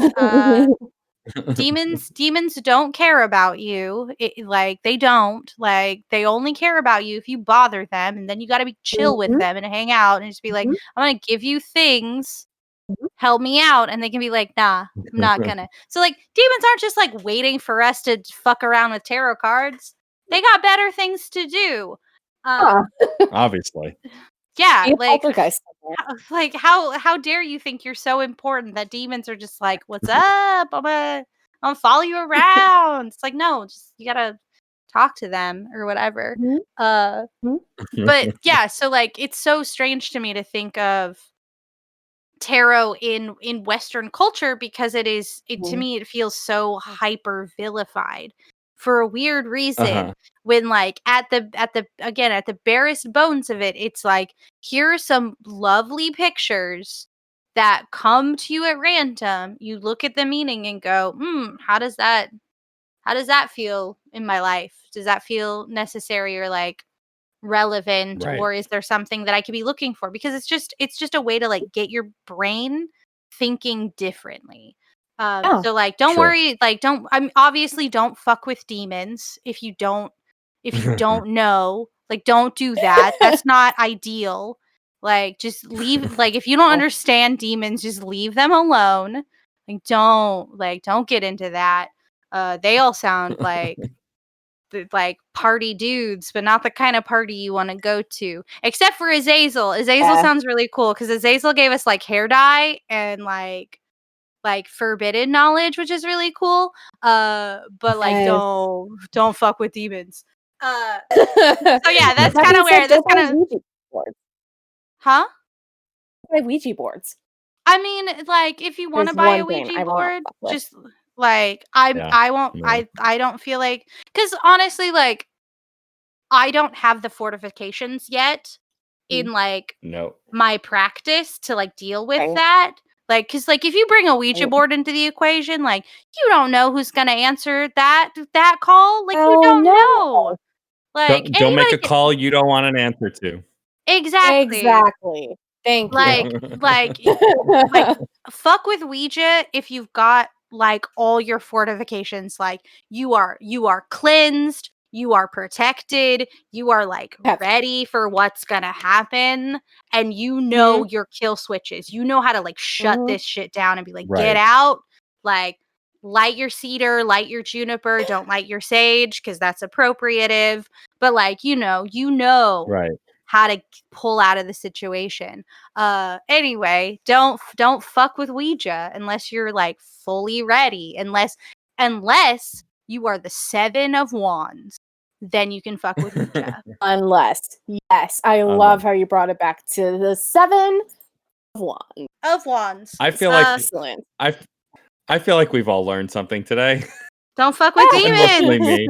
Demons don't care about you. Like they don't. Like they only care about you if you bother them, and then you got to be chill with them and hang out and just be like, I'm gonna give you things, help me out, and they can be like, nah, I'm not gonna. So like demons aren't just like waiting for us to fuck around with tarot cards. They got better things to do. Obviously. Yeah, Be a like poltergeist. how dare you think you're so important that demons are just like, what's up? I'll follow you around. It's like, no, just you gotta talk to them or whatever. But yeah, so like it's so strange to me to think of tarot in Western culture because to me it feels so hyper vilified for a weird reason. When like at the barest bones of it, it's like, here are some lovely pictures that come to you at random. You look at the meaning and go, how does that feel in my life? Does that feel necessary or like relevant, Right. or is there something that I could be looking for? Because it's just a way to like get your brain thinking differently. So like don't worry, like obviously don't fuck with demons if you don't know. Like don't do that. That's not ideal. Like just leave, like if you don't understand demons, just leave them alone. Like don't get into that. They all sound like party dudes, but not the kind of party you want to go to. Except for Azazel. Azazel sounds really cool because Azazel gave us like hair dye and like forbidden knowledge, which is really cool. But like don't fuck with demons. So yeah, that's kind of where that's kind of. Huh? Buy Ouija boards. I mean, like if you want to buy a Ouija board, just like I won't. I don't feel like, because honestly, like I don't have the fortifications yet in like my practice to like deal with that. Like, cause like if you bring a Ouija board into the equation, like you don't know who's gonna answer that call. Like you don't know. Like don't make a call you don't want an answer to. Exactly. Thank you. Like fuck with Ouija if you've got like all your fortifications. Like you are cleansed, you are protected, you are like ready for what's gonna happen, and you know your kill switches. You know how to like shut this shit down and be like, get out. Like light your cedar, light your juniper, don't light your sage because that's appropriative. But like you know how to pull out of the situation. Anyway, don't fuck with Ouija unless you're like fully ready. Unless you are the 7 of Wands, then you can fuck with Ouija. Unless, yes, I love how you brought it back to the 7 of Wands. I feel like excellent. I feel like we've all learned something today. Don't fuck with demons. Me.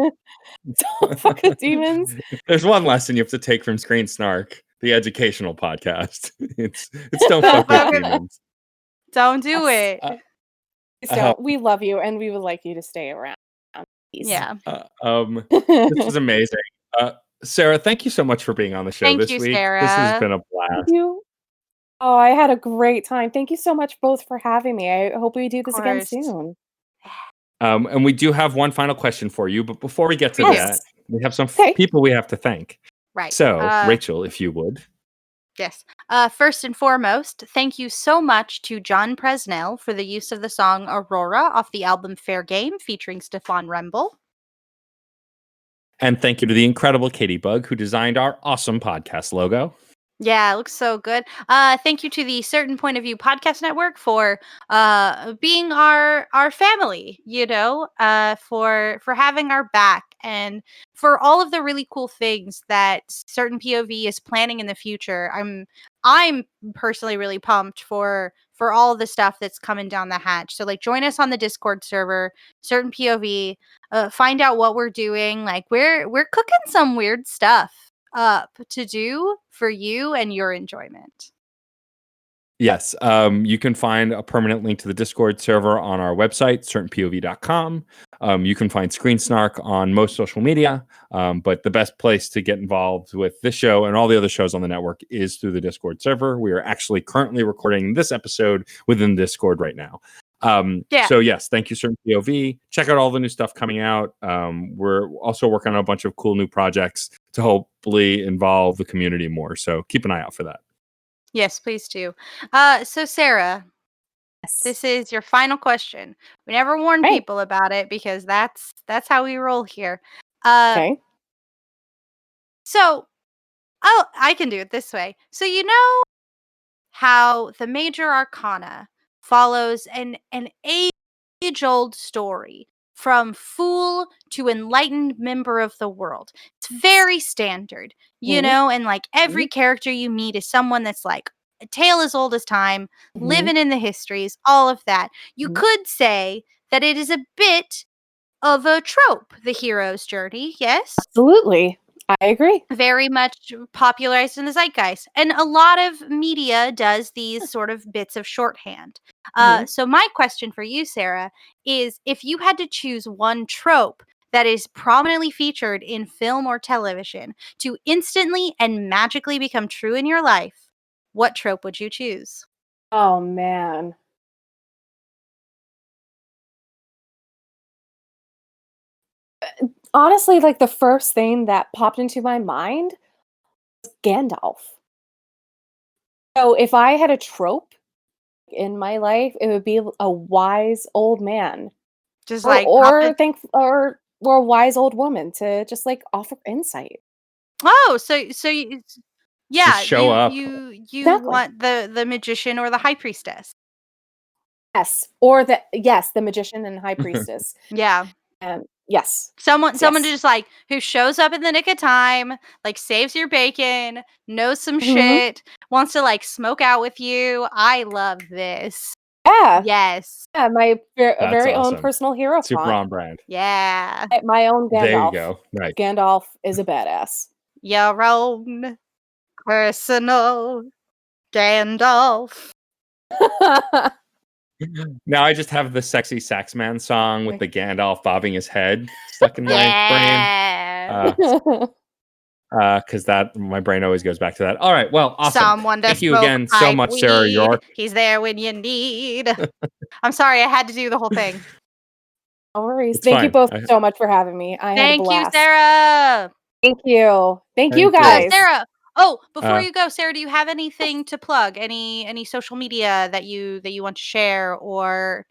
Don't fuck with demons. There's one lesson you have to take from Screen Snark, the educational podcast. It's don't fuck with demons. Don't do it. We love you, and we would like you to stay around. Please. Yeah. This was amazing. Sarah, thank you so much for being on the show this week. Sarah. This has been a blast. Thank you. Oh, I had a great time. Thank you so much both for having me. I hope we do this again soon. And we do have one final question for you, but before we get to that, we have some people we have to thank. Right. So, Rachel, if you would. Yes. First and foremost, thank you so much to John Presnell for the use of the song Aurora off the album Fair Game featuring Stefan Remble. And thank you to the incredible Katie Bug, who designed our awesome podcast logo. Yeah, it looks so good. Thank you to the Certain Point of View Podcast Network for being our family, for having our back, and for all of the really cool things that Certain POV is planning in the future. I'm personally really pumped for all of the stuff that's coming down the hatch. So like join us on the Discord server, Certain POV, find out what we're doing. Like we're cooking some weird stuff up to do for you and your enjoyment. Yes. You can find a permanent link to the Discord server on our website, certainpov.com. You can find Screen Snark on most social media. But the best place to get involved with this show and all the other shows on the network is through the Discord server. We are actually currently recording this episode within Discord right now. So yes, thank you, Certain POV. Check out all the new stuff coming out. We're also working on a bunch of cool new projects to hopefully involve the community more. So keep an eye out for that. Yes, please do. So Sarah, Yes. this is your final question. We never warn Right. people about it because that's how we roll here. Okay. So, I can do it this way. So you know how the major arcana follows an age-old story from fool to enlightened member of the world. It's very standard, you Mhm. know, and like every character you meet is someone that's like a tale as old as time, Mhm. living in the histories, all of that. You Mhm. could say that it is a bit of a trope, the hero's journey, yes? Absolutely. I agree. Very much popularized in the zeitgeist. And a lot of media does these sort of bits of shorthand. Mhm. So, my question for you, Sarah, is if you had to choose one trope that is prominently featured in film or television to instantly and magically become true in your life, what trope would you choose? Oh man. Honestly, like the first thing that popped into my mind was Gandalf. So if I had a trope in my life, it would be a wise old man, Just or like pop it. or a wise old woman to just like offer insight. Oh, so you, yeah, show up. you Exactly. want the magician or the high priestess. Yes, the magician and high priestess. Yeah. Yes, Someone yes. just like who shows up in the nick of time, like saves your bacon, knows some Mhm. shit, wants to like smoke out with you. I love this. Yeah, Yes. yeah. My That's very own awesome. personal hero Super font. on brand. Yeah. My own There you Gandalf. go. Right. Gandalf is a badass. Your own personal Gandalf. Now I just have the sexy sax man song with the Gandalf bobbing his head stuck in my brain. Yeah. Because that my brain always goes back to that. All right, well, awesome. Someone to Thank you smoke again so pipe much, Sarah weed. York. He's there when you need. I'm sorry, I had to do the whole thing. No worries. It's Thank you fine. both so much for having me. I had a Thank you, blast. Sarah. Thank you. Thank you Thank you. guys. Sarah. Oh, before Uh, you go, Sarah, do you have anything to plug? Any social media that you want to share, or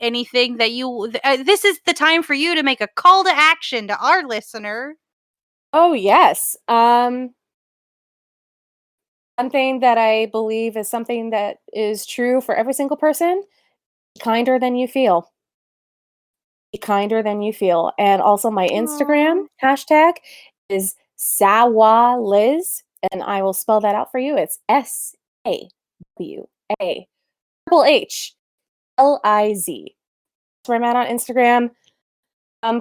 anything that you? This is the time for you to make a call to action to our listener. Oh yes. One thing that I believe is something that is true for every single person: be kinder than you feel. Be kinder than you feel. And also my Instagram Aw. hashtag is SawaliZ, and I will spell that out for you. It's SAWAHLIZ. That's where I'm at on Instagram.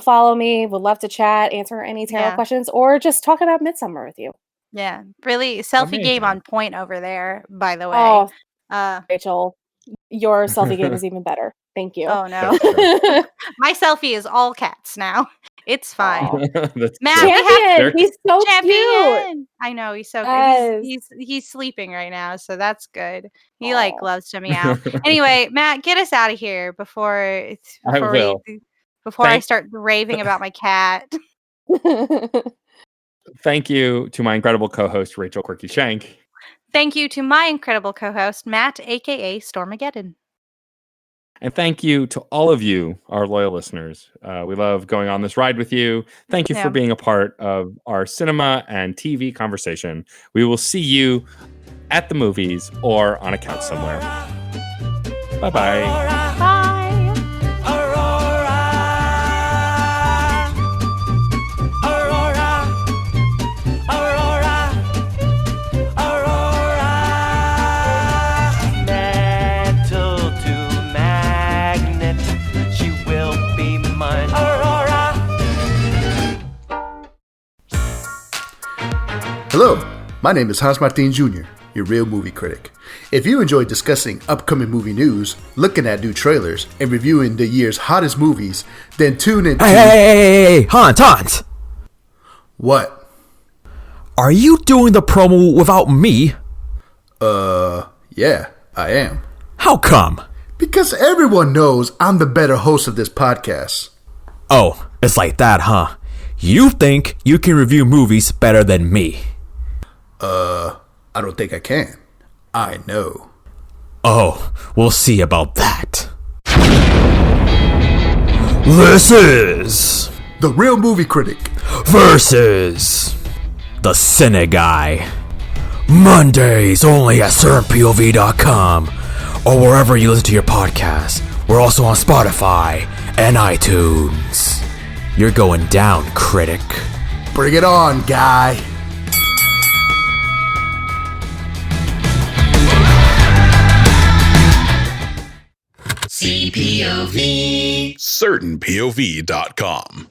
Follow me. Would love to chat, answer any tarot Yeah. questions, or just talk about Midsommar with you. Yeah, really selfie game on Amazing. point over there, by the way. Oh, Uh, Rachel, your selfie game is even better. Thank you. oh no. That's true. My selfie is all cats now. It's fine. Aw. That's Matt, true. we have Champion, They're- he's so cute. champion. I know he's so good. Yes. He's sleeping right now, so that's good. He like Aw. loves to meow. Anyway, Matt, get us out of here before I we will. before I Thank- start raving about my cat. Thank you to my incredible co-host Rachel Quirky Shank. Thank you to my incredible co-host Matt, aka Stormageddon. And thank you to all of you, our loyal listeners. We love going on this ride with you. Thank you Yeah. for being a part of our cinema and TV conversation. We will see you at the movies or on a couch somewhere. Bye-bye. Bye. Metal to magnet, she will be mine. Aurora. Hello, my name is Hans Martin Jr., your real movie critic. If you enjoy discussing upcoming movie news, looking at new trailers, and reviewing the year's hottest movies, then tune in to... Hey, Hans! What? Are you doing the promo without me? Yeah, I am. How come? Because everyone knows I'm the better host of this podcast. Oh, it's like that, huh? You think you can review movies better than me? I don't think I can. I know. Oh, we'll see about that. This is... The Real Movie Critic versus... The Cine Guy. Mondays only at CertainPOV.com or wherever you listen to your podcast. We're also on Spotify and iTunes. You're going down, critic. Bring it on, guy. CPOV. CertainPOV.com.